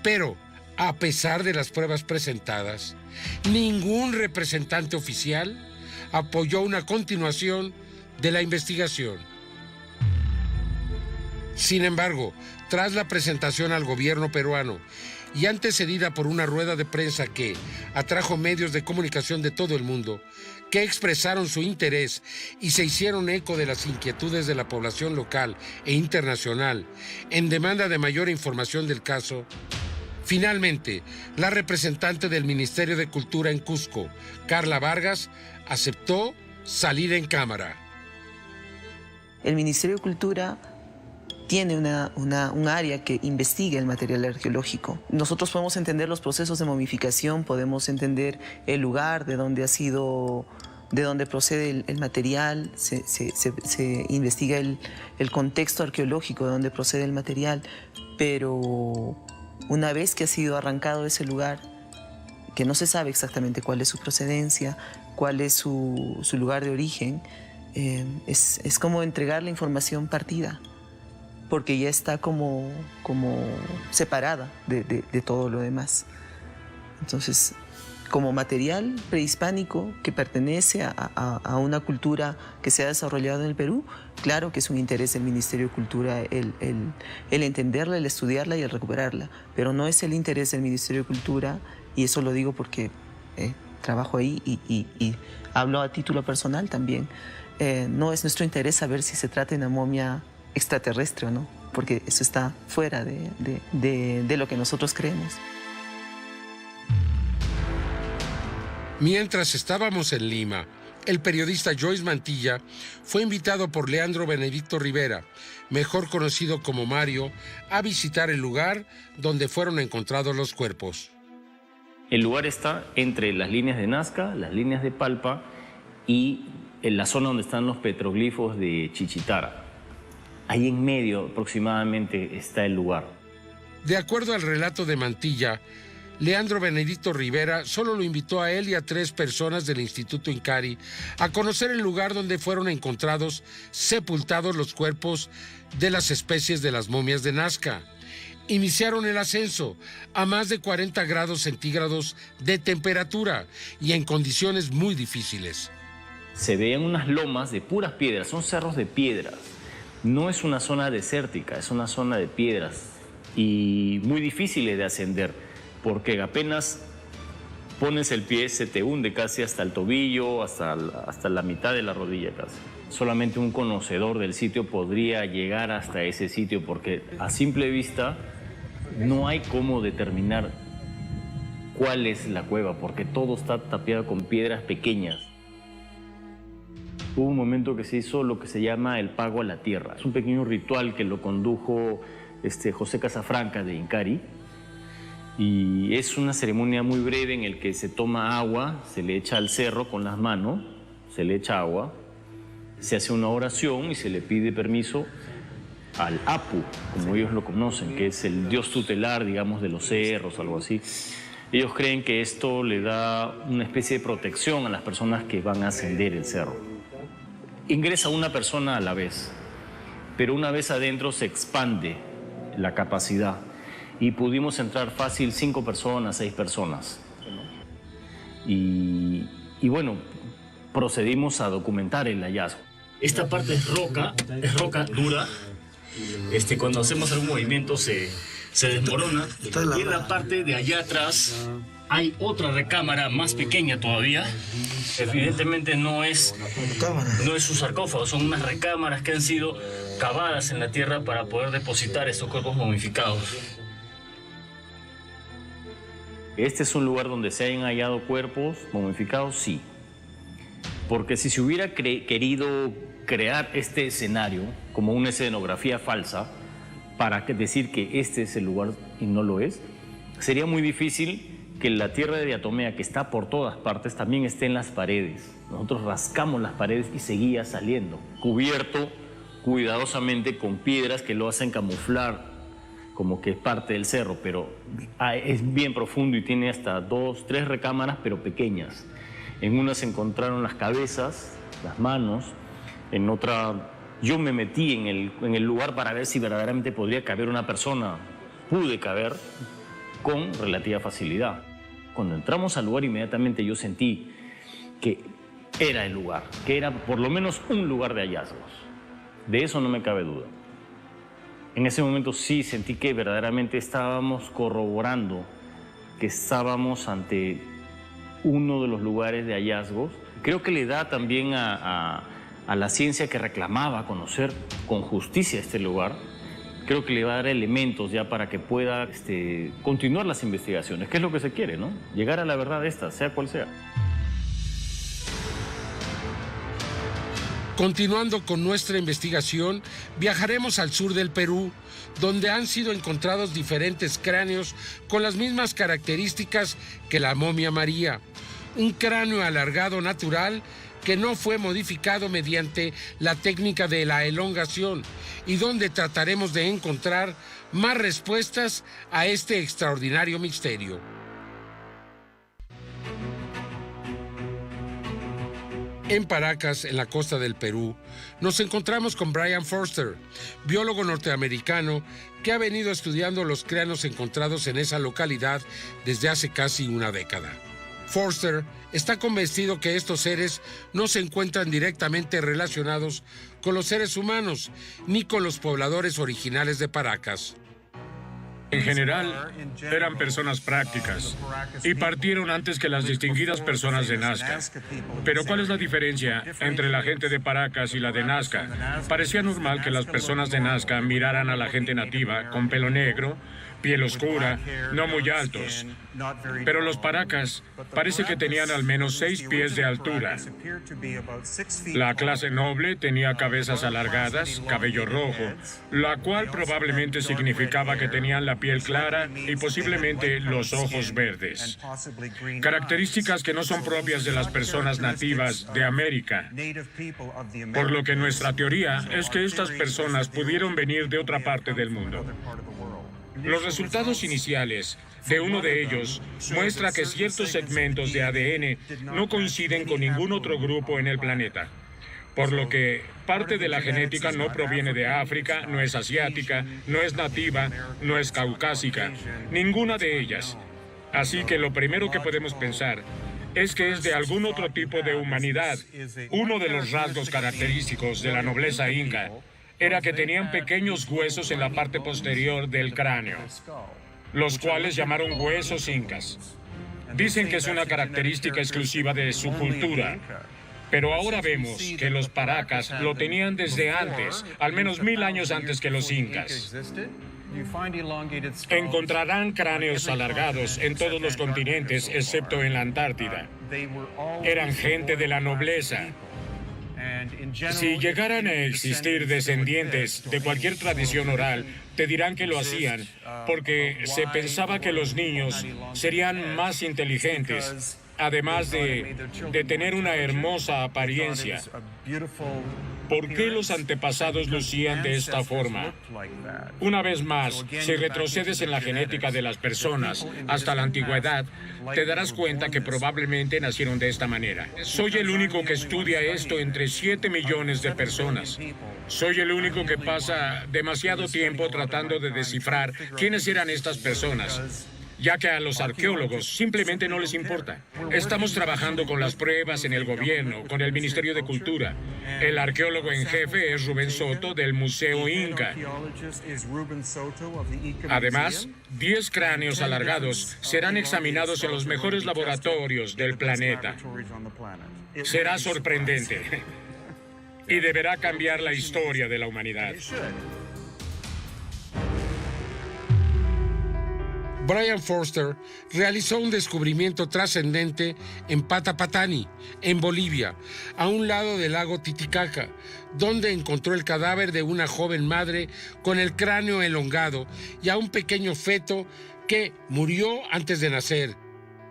pero a pesar de las pruebas presentadas, ningún representante oficial apoyó una continuación de la investigación. Sin embargo, tras la presentación al gobierno peruano y antecedida por una rueda de prensa que atrajo medios de comunicación de todo el mundo, que expresaron su interés y se hicieron eco de las inquietudes de la población local e internacional en demanda de mayor información del caso, finalmente, la representante del Ministerio de Cultura en Cusco, Carla Vargas, aceptó salir en cámara. El Ministerio de Cultura tiene un área que investiga el material arqueológico. Nosotros podemos entender los procesos de momificación, podemos entender el lugar de donde procede el material, se investiga el contexto arqueológico de donde procede el material, pero una vez que ha sido arrancado ese lugar, que no se sabe exactamente cuál es su procedencia, cuál es su lugar de origen, es como entregar la información partida, porque ya está como separada de todo lo demás. Entonces, como material prehispánico que pertenece a una cultura que se ha desarrollado en el Perú, claro que es un interés del Ministerio de Cultura el entenderla, el estudiarla y el recuperarla, pero no es el interés del Ministerio de Cultura, y eso lo digo porque trabajo ahí y hablo a título personal también. No es nuestro interés saber si se trata de una momia extraterrestre o no, porque eso está fuera de lo que nosotros creemos. Mientras estábamos en Lima, el periodista Joyce Mantilla fue invitado por Leandro Benedicto Rivera, mejor conocido como Mario, a visitar el lugar donde fueron encontrados los cuerpos. El lugar está entre las líneas de Nazca, las líneas de Palpa y en la zona donde están los petroglifos de Chichitara. Ahí en medio aproximadamente está el lugar. De acuerdo al relato de Mantilla, Leandro Benedicto Rivera solo lo invitó a él y a 3 personas del Instituto Incari a conocer el lugar donde fueron encontrados sepultados los cuerpos de las especies de las momias de Nazca. Iniciaron el ascenso a más de 40 grados centígrados de temperatura y en condiciones muy difíciles. Se veían unas lomas de puras piedras, son cerros de piedras. No es una zona desértica, es una zona de piedras y muy difíciles de ascender, porque apenas pones el pie se te hunde casi hasta el tobillo, hasta la mitad de la rodilla casi. Solamente un conocedor del sitio podría llegar hasta ese sitio, porque a simple vista no hay cómo determinar cuál es la cueva, porque todo está tapiado con piedras pequeñas. Hubo un momento que se hizo lo que se llama el pago a la tierra. Es un pequeño ritual que lo condujo José Casafranca de Incari. Y es una ceremonia muy breve en el que se toma agua, se le echa al cerro con las manos, se le echa agua, se hace una oración y se le pide permiso al Apu, como ellos lo conocen, que es el dios tutelar, digamos, de los cerros, algo así. Ellos creen que esto le da una especie de protección a las personas que van a ascender el cerro. Ingresa una persona a la vez, pero una vez adentro se expande la capacidad. Y pudimos entrar fácil 5 personas, 6 personas. Y bueno, procedimos a documentar el hallazgo. Esta parte es roca dura. Cuando hacemos algún movimiento se desmorona. Y en la parte de allá atrás hay otra recámara más pequeña todavía. Evidentemente no es un sarcófago, son unas recámaras que han sido cavadas en la tierra para poder depositar estos cuerpos momificados. ¿Este es un lugar donde se hayan hallado cuerpos momificados? Sí. Porque si se hubiera querido crear este escenario como una escenografía falsa para decir que este es el lugar y no lo es, sería muy difícil que la tierra de diatomea, que está por todas partes, también esté en las paredes. Nosotros rascamos las paredes y seguía saliendo, cubierto cuidadosamente con piedras que lo hacen camuflar como que es parte del cerro, pero es bien profundo y tiene hasta 2, 3 recámaras, pero pequeñas. En una se encontraron las cabezas, las manos, en otra yo me metí en el lugar para ver si verdaderamente podría caber una persona. Pude caber con relativa facilidad. Cuando entramos al lugar, inmediatamente yo sentí que era el lugar, que era por lo menos un lugar de hallazgos. De eso no me cabe duda. En ese momento sí sentí que verdaderamente estábamos corroborando que estábamos ante uno de los lugares de hallazgos. Creo que le da también a la ciencia que reclamaba conocer con justicia este lugar, creo que le va a dar elementos ya para que pueda continuar las investigaciones, que es lo que se quiere, ¿no? Llegar a la verdad de esta, sea cual sea. Continuando con nuestra investigación, viajaremos al sur del Perú, donde han sido encontrados diferentes cráneos con las mismas características que la momia María. Un cráneo alargado natural que no fue modificado mediante la técnica de la elongación y donde trataremos de encontrar más respuestas a este extraordinario misterio. En Paracas, en la costa del Perú, nos encontramos con Brian Forster, biólogo norteamericano que ha venido estudiando los cráneos encontrados en esa localidad desde hace casi una década. Forster está convencido que estos seres no se encuentran directamente relacionados con los seres humanos ni con los pobladores originales de Paracas. En general, eran personas prácticas y partieron antes que las distinguidas personas de Nazca. Pero ¿cuál es la diferencia entre la gente de Paracas y la de Nazca? Parecía normal que las personas de Nazca miraran a la gente nativa con pelo negro, piel oscura, no muy altos. Pero los Paracas parece que tenían al menos 6 pies de altura. La clase noble tenía cabezas alargadas, cabello rojo, la cual probablemente significaba que tenían la piel clara y posiblemente los ojos verdes. Características que no son propias de las personas nativas de América. Por lo que nuestra teoría es que estas personas pudieron venir de otra parte del mundo. Los resultados iniciales de uno de ellos muestra que ciertos segmentos de ADN no coinciden con ningún otro grupo en el planeta, por lo que parte de la genética no proviene de África, no es asiática, no es nativa, no es caucásica, ninguna de ellas. Así que lo primero que podemos pensar es que es de algún otro tipo de humanidad. Uno de los rasgos característicos de la nobleza inca era que tenían pequeños huesos en la parte posterior del cráneo, los cuales llamaron huesos incas. Dicen que es una característica exclusiva de su cultura, pero ahora vemos que los Paracas lo tenían desde antes, al menos 1000 años antes que los incas. Encontrarán cráneos alargados en todos los continentes, excepto en la Antártida. Eran gente de la nobleza. Si llegaran a existir descendientes de cualquier tradición oral, te dirán que lo hacían porque se pensaba que los niños serían más inteligentes, además de tener una hermosa apariencia. ¿Por qué los antepasados lucían de esta forma? Una vez más, si retrocedes en la genética de las personas hasta la antigüedad, te darás cuenta que probablemente nacieron de esta manera. Soy el único que estudia esto entre 7 millones de personas. Soy el único que pasa demasiado tiempo tratando de descifrar quiénes eran estas personas, ya que a los arqueólogos simplemente no les importa. Estamos trabajando con las pruebas en el gobierno, con el Ministerio de Cultura. El arqueólogo en jefe es Rubén Soto del Museo Inca. Además, 10 cráneos alargados serán examinados en los mejores laboratorios del planeta. Será sorprendente y deberá cambiar la historia de la humanidad. Brian Forster realizó un descubrimiento trascendente en Patapatani, en Bolivia, a un lado del lago Titicaca, donde encontró el cadáver de una joven madre con el cráneo elongado y a un pequeño feto que murió antes de nacer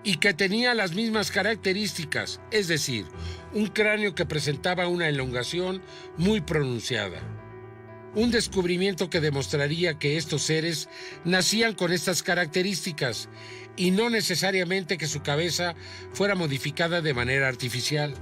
y que tenía las mismas características, es decir, un cráneo que presentaba una elongación muy pronunciada. Un descubrimiento que demostraría que estos seres nacían con estas características y no necesariamente que su cabeza fuera modificada de manera artificial.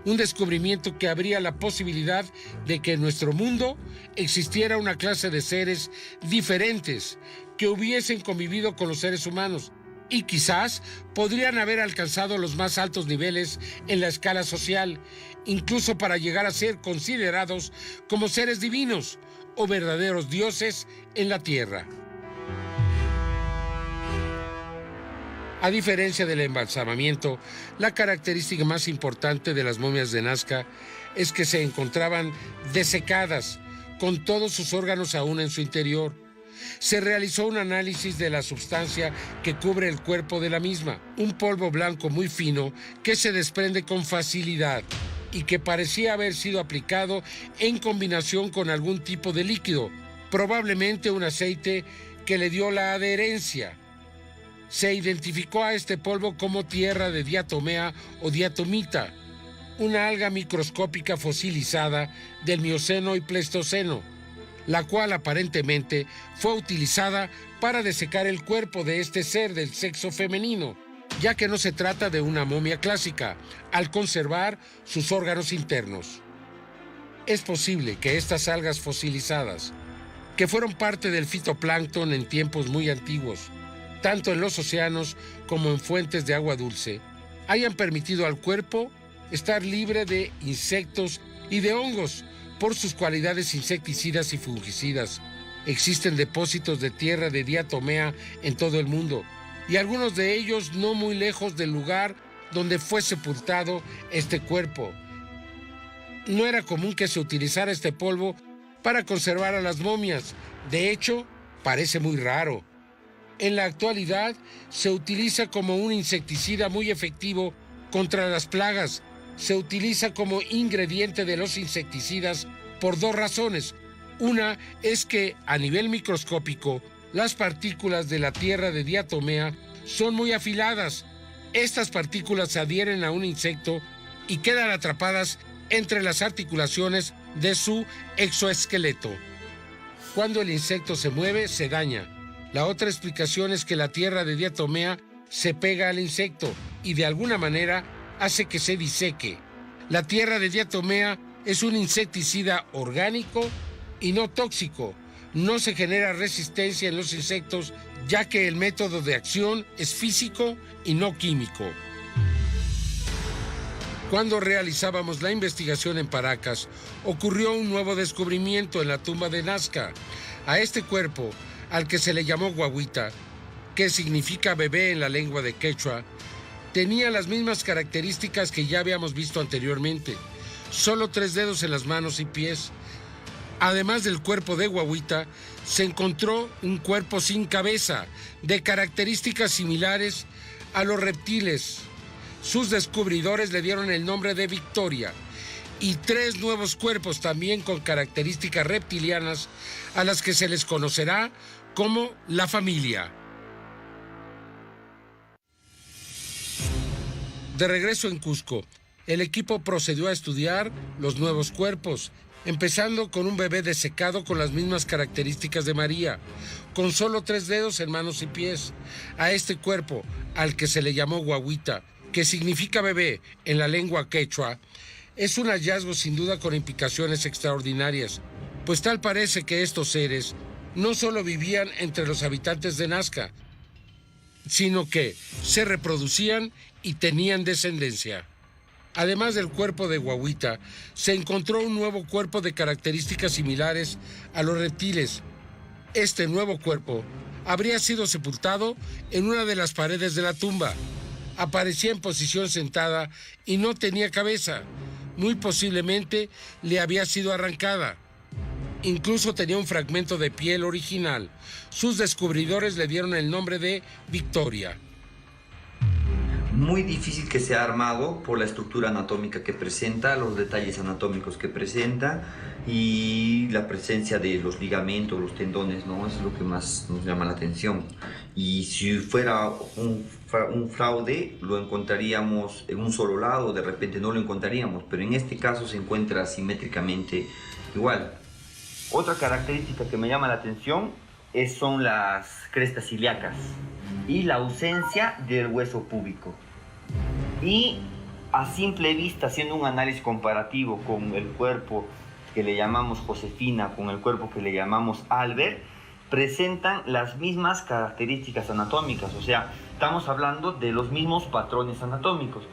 Un descubrimiento que abría la posibilidad de que en nuestro mundo existiera una clase de seres diferentes que hubiesen convivido con los seres humanos y quizás podrían haber alcanzado los más altos niveles en la escala social, incluso para llegar a ser considerados como seres divinos o verdaderos dioses en la tierra. A diferencia del embalsamamiento, la característica más importante de las momias de Nazca es que se encontraban desecadas, con todos sus órganos aún en su interior. Se realizó un análisis de la sustancia que cubre el cuerpo de la misma, un polvo blanco muy fino que se desprende con facilidad y que parecía haber sido aplicado en combinación con algún tipo de líquido, probablemente un aceite que le dio la adherencia. Se identificó a este polvo como tierra de diatomea o diatomita, una alga microscópica fosilizada del Mioceno y Pleistoceno, la cual aparentemente fue utilizada para desecar el cuerpo de este ser del sexo femenino, ya que no se trata de una momia clásica, al conservar sus órganos internos. Es posible que estas algas fosilizadas, que fueron parte del fitoplancton en tiempos muy antiguos, tanto en los océanos como en fuentes de agua dulce, hayan permitido al cuerpo estar libre de insectos y de hongos por sus cualidades insecticidas y fungicidas. Existen depósitos de tierra de diatomea en todo el mundo, y algunos de ellos no muy lejos del lugar donde fue sepultado este cuerpo. No era común que se utilizara este polvo para conservar a las momias. De hecho, parece muy raro. En la actualidad, se utiliza como un insecticida muy efectivo contra las plagas. Se utiliza como ingrediente de los insecticidas por dos razones. Una es que, a nivel microscópico, las partículas de la tierra de diatomea son muy afiladas. Estas partículas se adhieren a un insecto y quedan atrapadas entre las articulaciones de su exoesqueleto. Cuando el insecto se mueve, se daña. La otra explicación es que la tierra de diatomea se pega al insecto y de alguna manera hace que se diseque. La tierra de diatomea es un insecticida orgánico y no tóxico. No se genera resistencia en los insectos, ya que el método de acción es físico y no químico. Cuando realizábamos la investigación en Paracas, ocurrió un nuevo descubrimiento en la tumba de Nazca. A este cuerpo, al que se le llamó Guaguita, que significa bebé en la lengua de quechua, tenía las mismas características que ya habíamos visto anteriormente. Solo 3 dedos en las manos y pies. Además del cuerpo de Guaguita, se encontró un cuerpo sin cabeza, de características similares a los reptiles. Sus descubridores le dieron el nombre de Victoria, y 3 nuevos cuerpos también con características reptilianas a las que se les conocerá como la familia. De regreso en Cusco, el equipo procedió a estudiar los nuevos cuerpos, empezando con un bebé desecado con las mismas características de María, con solo 3 dedos en manos y pies. A este cuerpo, al que se le llamó Guaguita, que significa bebé en la lengua quechua, es un hallazgo sin duda con implicaciones extraordinarias, pues tal parece que estos seres no solo vivían entre los habitantes de Nazca, sino que se reproducían y tenían descendencia. Además del cuerpo de Guaguita, se encontró un nuevo cuerpo de características similares a los reptiles. Este nuevo cuerpo habría sido sepultado en una de las paredes de la tumba. Aparecía en posición sentada y no tenía cabeza. Muy posiblemente le había sido arrancada. Incluso tenía un fragmento de piel original. Sus descubridores le dieron el nombre de Victoria. Muy difícil que sea armado por la estructura anatómica que presenta, los detalles anatómicos que presenta y la presencia de los ligamentos, los tendones, ¿no? Eso es lo que más nos llama la atención. Y si fuera un fraude, lo encontraríamos en un solo lado, de repente no lo encontraríamos, pero en este caso se encuentra simétricamente igual. Otra característica que me llama la atención son las crestas ilíacas y la ausencia del hueso púbico. Y a simple vista, haciendo un análisis comparativo con el cuerpo que le llamamos Josefina, con el cuerpo que le llamamos Albert, presentan las mismas características anatómicas, o sea, estamos hablando de los mismos patrones anatómicos.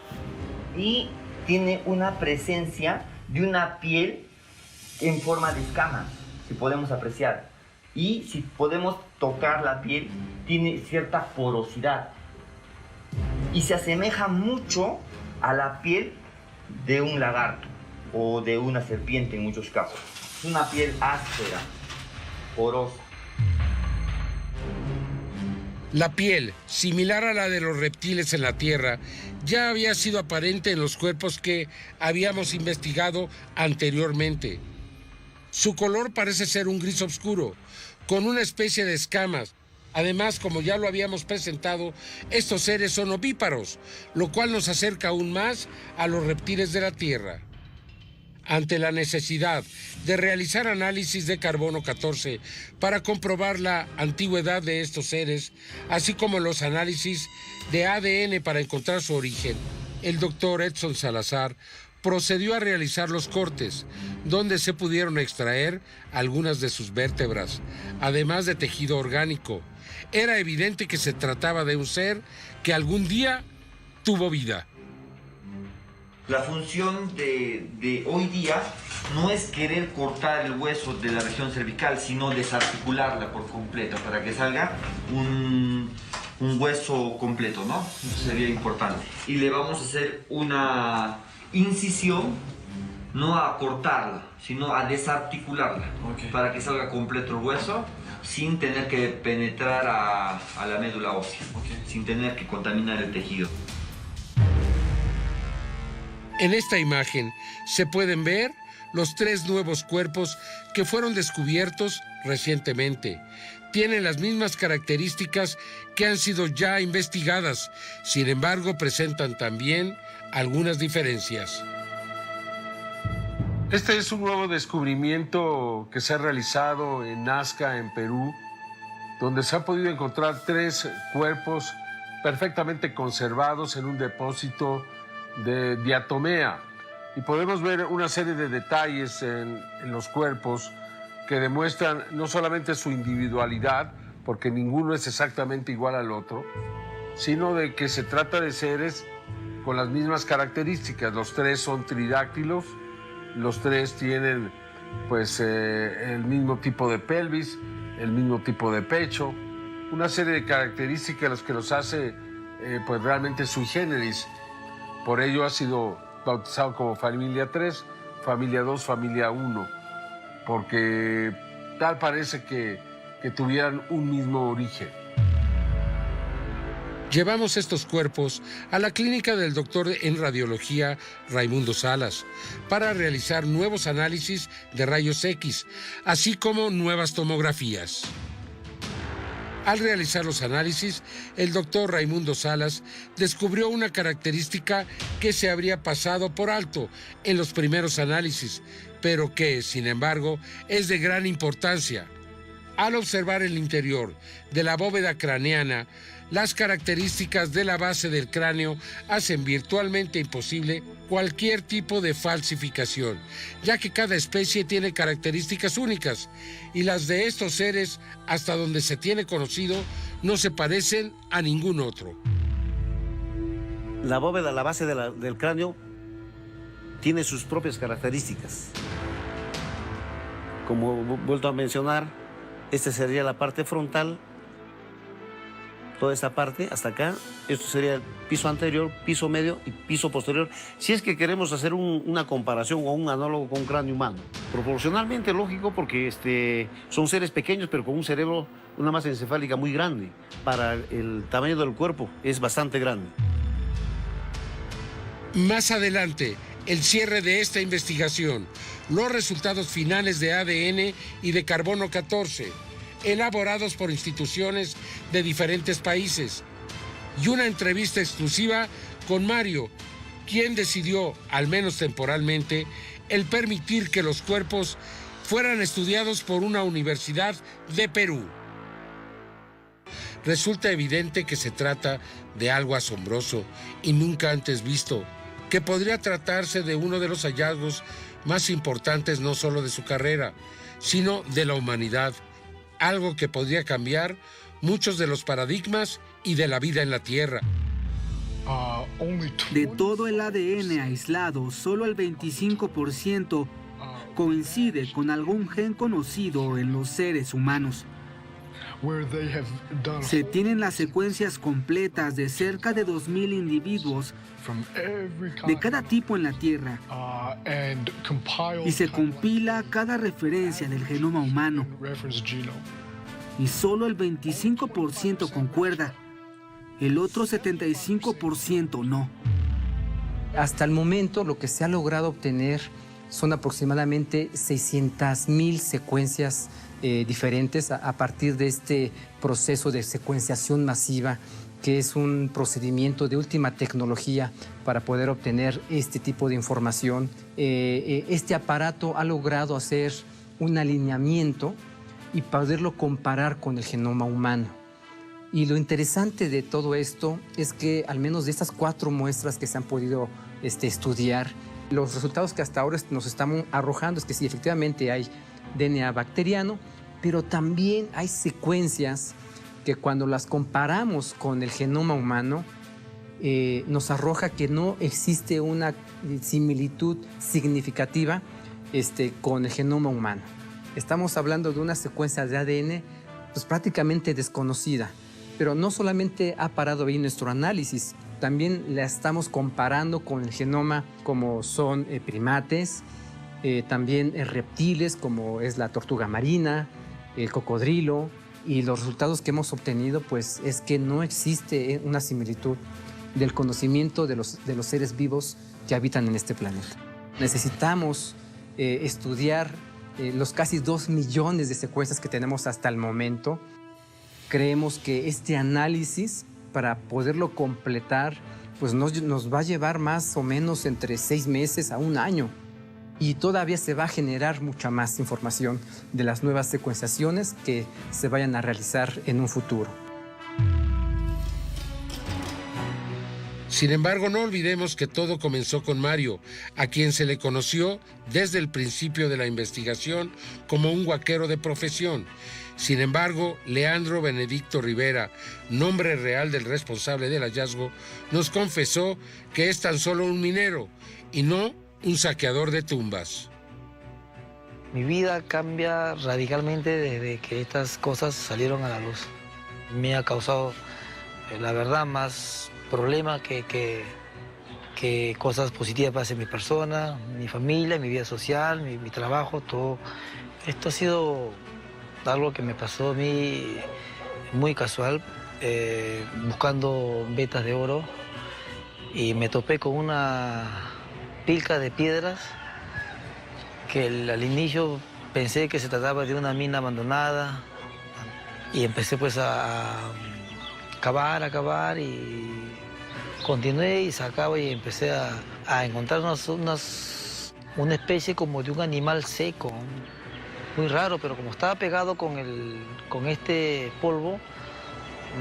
Y tiene una presencia de una piel en forma de escamas, si podemos apreciar. Y si podemos tocar la piel, tiene cierta porosidad. Y se asemeja mucho a la piel de un lagarto o de una serpiente en muchos casos. Es una piel áspera, porosa. La piel, similar a la de los reptiles en la Tierra, ya había sido aparente en los cuerpos que habíamos investigado anteriormente. Su color parece ser un gris oscuro, con una especie de escamas. Además, como ya lo habíamos presentado, estos seres son ovíparos, lo cual nos acerca aún más a los reptiles de la Tierra. Ante la necesidad de realizar análisis de carbono 14 para comprobar la antigüedad de estos seres, así como los análisis de ADN para encontrar su origen, el doctor Edson Salazar procedió a realizar los cortes, donde se pudieron extraer algunas de sus vértebras, además de tejido orgánico. Era evidente que se trataba de un ser que algún día tuvo vida. La función de hoy día no es querer cortar el hueso de la región cervical, sino desarticularla por completo para que salga un hueso completo, ¿no? Eso sería importante. Y le vamos a hacer una incisión, no a cortarla, sino a desarticularla, para que salga completo el hueso sin tener que penetrar a la médula ósea, sin tener que contaminar el tejido. En esta imagen se pueden ver los 3 nuevos cuerpos que fueron descubiertos recientemente. Tienen las mismas características que han sido ya investigadas, sin embargo presentan también algunas diferencias. Este es un nuevo descubrimiento que se ha realizado en Nazca, en Perú, donde se ha podido encontrar 3 cuerpos perfectamente conservados en un depósito de diatomea. Y podemos ver una serie de detalles en los cuerpos que demuestran no solamente su individualidad, porque ninguno es exactamente igual al otro, sino de que se trata de seres con las mismas características. Los 3 son tridáctilos, los 3 tienen pues el mismo tipo de pelvis, el mismo tipo de pecho, una serie de características que los hace pues realmente sui generis. Por ello ha sido bautizado como familia 3, familia 2, familia 1, porque tal parece que tuvieran un mismo origen. Llevamos estos cuerpos a la clínica del doctor en radiología Raimundo Salas para realizar nuevos análisis de rayos X, así como nuevas tomografías. Al realizar los análisis, el doctor Raimundo Salas descubrió una característica que se habría pasado por alto en los primeros análisis, pero que, sin embargo, es de gran importancia. Al observar el interior de la bóveda craneana, las características de la base del cráneo hacen virtualmente imposible cualquier tipo de falsificación, ya que cada especie tiene características únicas y las de estos seres, hasta donde se tiene conocido, no se parecen a ningún otro. La bóveda, la base del cráneo, tiene sus propias características. Como he vuelto a mencionar, esta sería la parte frontal. Toda esta parte hasta acá, esto sería el piso anterior, piso medio y piso posterior, si es que queremos hacer una comparación o un análogo con un cráneo humano. Proporcionalmente lógico, porque son seres pequeños pero con un cerebro, una masa encefálica muy grande. Para el tamaño del cuerpo es bastante grande. Más adelante, el cierre de esta investigación, los resultados finales de ADN y de carbono 14, elaborados por instituciones de diferentes países, y una entrevista exclusiva con Mario, quien decidió, al menos temporalmente, el permitir que los cuerpos fueran estudiados por una universidad de Perú. Resulta evidente que se trata de algo asombroso y nunca antes visto, que podría tratarse de uno de los hallazgos más importantes no solo de su carrera, sino de la humanidad, algo que podría cambiar muchos de los paradigmas y de la vida en la Tierra. De todo el ADN aislado, solo el 25% coincide con algún gen conocido en los seres humanos. Se tienen las secuencias completas de cerca de 2.000 individuos de cada tipo en la Tierra y se compila cada referencia del genoma humano. Y solo el 25% concuerda, el otro 75% no. Hasta el momento lo que se ha logrado obtener son aproximadamente 600.000 secuencias diferentes a partir de este proceso de secuenciación masiva, que es un procedimiento de última tecnología para poder obtener este tipo de información. Este aparato ha logrado hacer un alineamiento y poderlo comparar con el genoma humano. Y lo interesante de todo esto es que al menos de estas 4 muestras que se han podido estudiar, los resultados que hasta ahora nos están arrojando es que sí, efectivamente hay DNA bacteriano, pero también hay secuencias que cuando las comparamos con el genoma humano nos arroja que no existe una similitud significativa con el genoma humano. Estamos hablando de una secuencia de ADN pues, prácticamente desconocida, pero no solamente ha parado ahí nuestro análisis, también la estamos comparando con el genoma como son primates, también reptiles como es la tortuga marina, el cocodrilo, y los resultados que hemos obtenido pues, es que no existe una similitud del conocimiento de los seres vivos que habitan en este planeta. Necesitamos estudiar los casi 2 millones de secuencias que tenemos hasta el momento. Creemos que este análisis, para poderlo completar, pues nos va a llevar más o menos entre 6 meses a 1 año. Y todavía se va a generar mucha más información de las nuevas secuenciaciones que se vayan a realizar en un futuro. Sin embargo, no olvidemos que todo comenzó con Mario, a quien se le conoció desde el principio de la investigación como un huaquero de profesión. Sin embargo, Leandro Benedicto Rivera, nombre real del responsable del hallazgo, nos confesó que es tan solo un minero y no un saqueador de tumbas. Mi vida cambia radicalmente desde que estas cosas salieron a la luz. Me ha causado, la verdad, más problemas que cosas positivas para mi persona, mi familia, mi vida social, mi trabajo, todo. Esto ha sido algo que me pasó a mí muy casual, buscando vetas de oro, y me topé con una pilca de piedras que al inicio pensé que se trataba de una mina abandonada, y empecé pues a cavar y continué y sacaba y empecé a encontrar una especie como de un animal seco, muy raro, pero como estaba pegado con este polvo,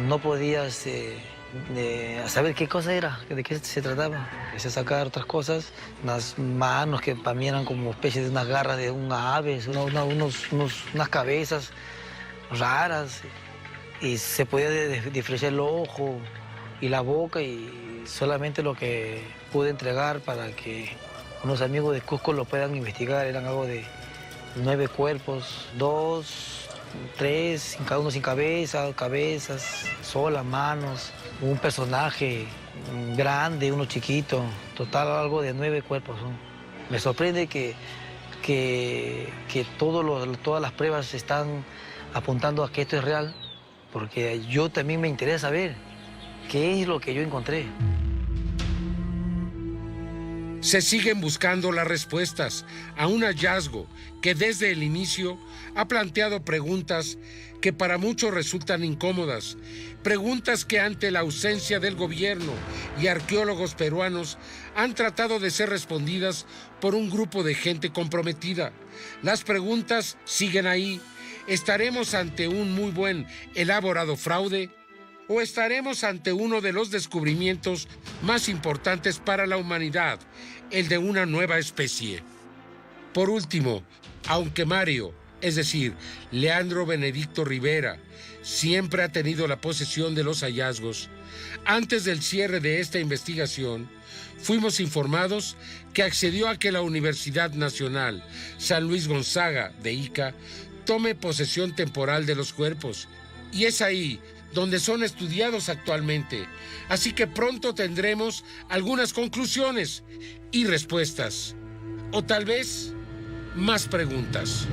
no podía saber qué cosa era, de qué se trataba. Empecé a sacar otras cosas, unas manos que para mí eran como especies de unas garras de una ave, unas cabezas raras, y se podía diferenciar el ojo y la boca, y solamente lo que pude entregar para que unos amigos de Cusco lo puedan investigar eran algo de 9 cuerpos, 2, 3, cada uno sin cabeza, cabezas, solas, manos, un personaje grande, uno chiquito, total algo de 9 cuerpos. Me sorprende que todas las pruebas están apuntando a que esto es real, porque yo también me interesa saber qué es lo que yo encontré. Se siguen buscando las respuestas a un hallazgo que desde el inicio ha planteado preguntas que para muchos resultan incómodas, preguntas que ante la ausencia del gobierno y arqueólogos peruanos han tratado de ser respondidas por un grupo de gente comprometida. Las preguntas siguen ahí. ¿Estaremos ante un muy buen, elaborado fraude? ¿O estaremos ante uno de los descubrimientos más importantes para la humanidad, el de una nueva especie? Por último, aunque Mario, es decir, Leandro Benedicto Rivera, siempre ha tenido la posesión de los hallazgos, antes del cierre de esta investigación, fuimos informados que accedió a que la Universidad Nacional San Luis Gonzaga de Ica tome posesión temporal de los cuerpos, y es ahí donde son estudiados actualmente. Así que pronto tendremos algunas conclusiones y respuestas, o tal vez más preguntas.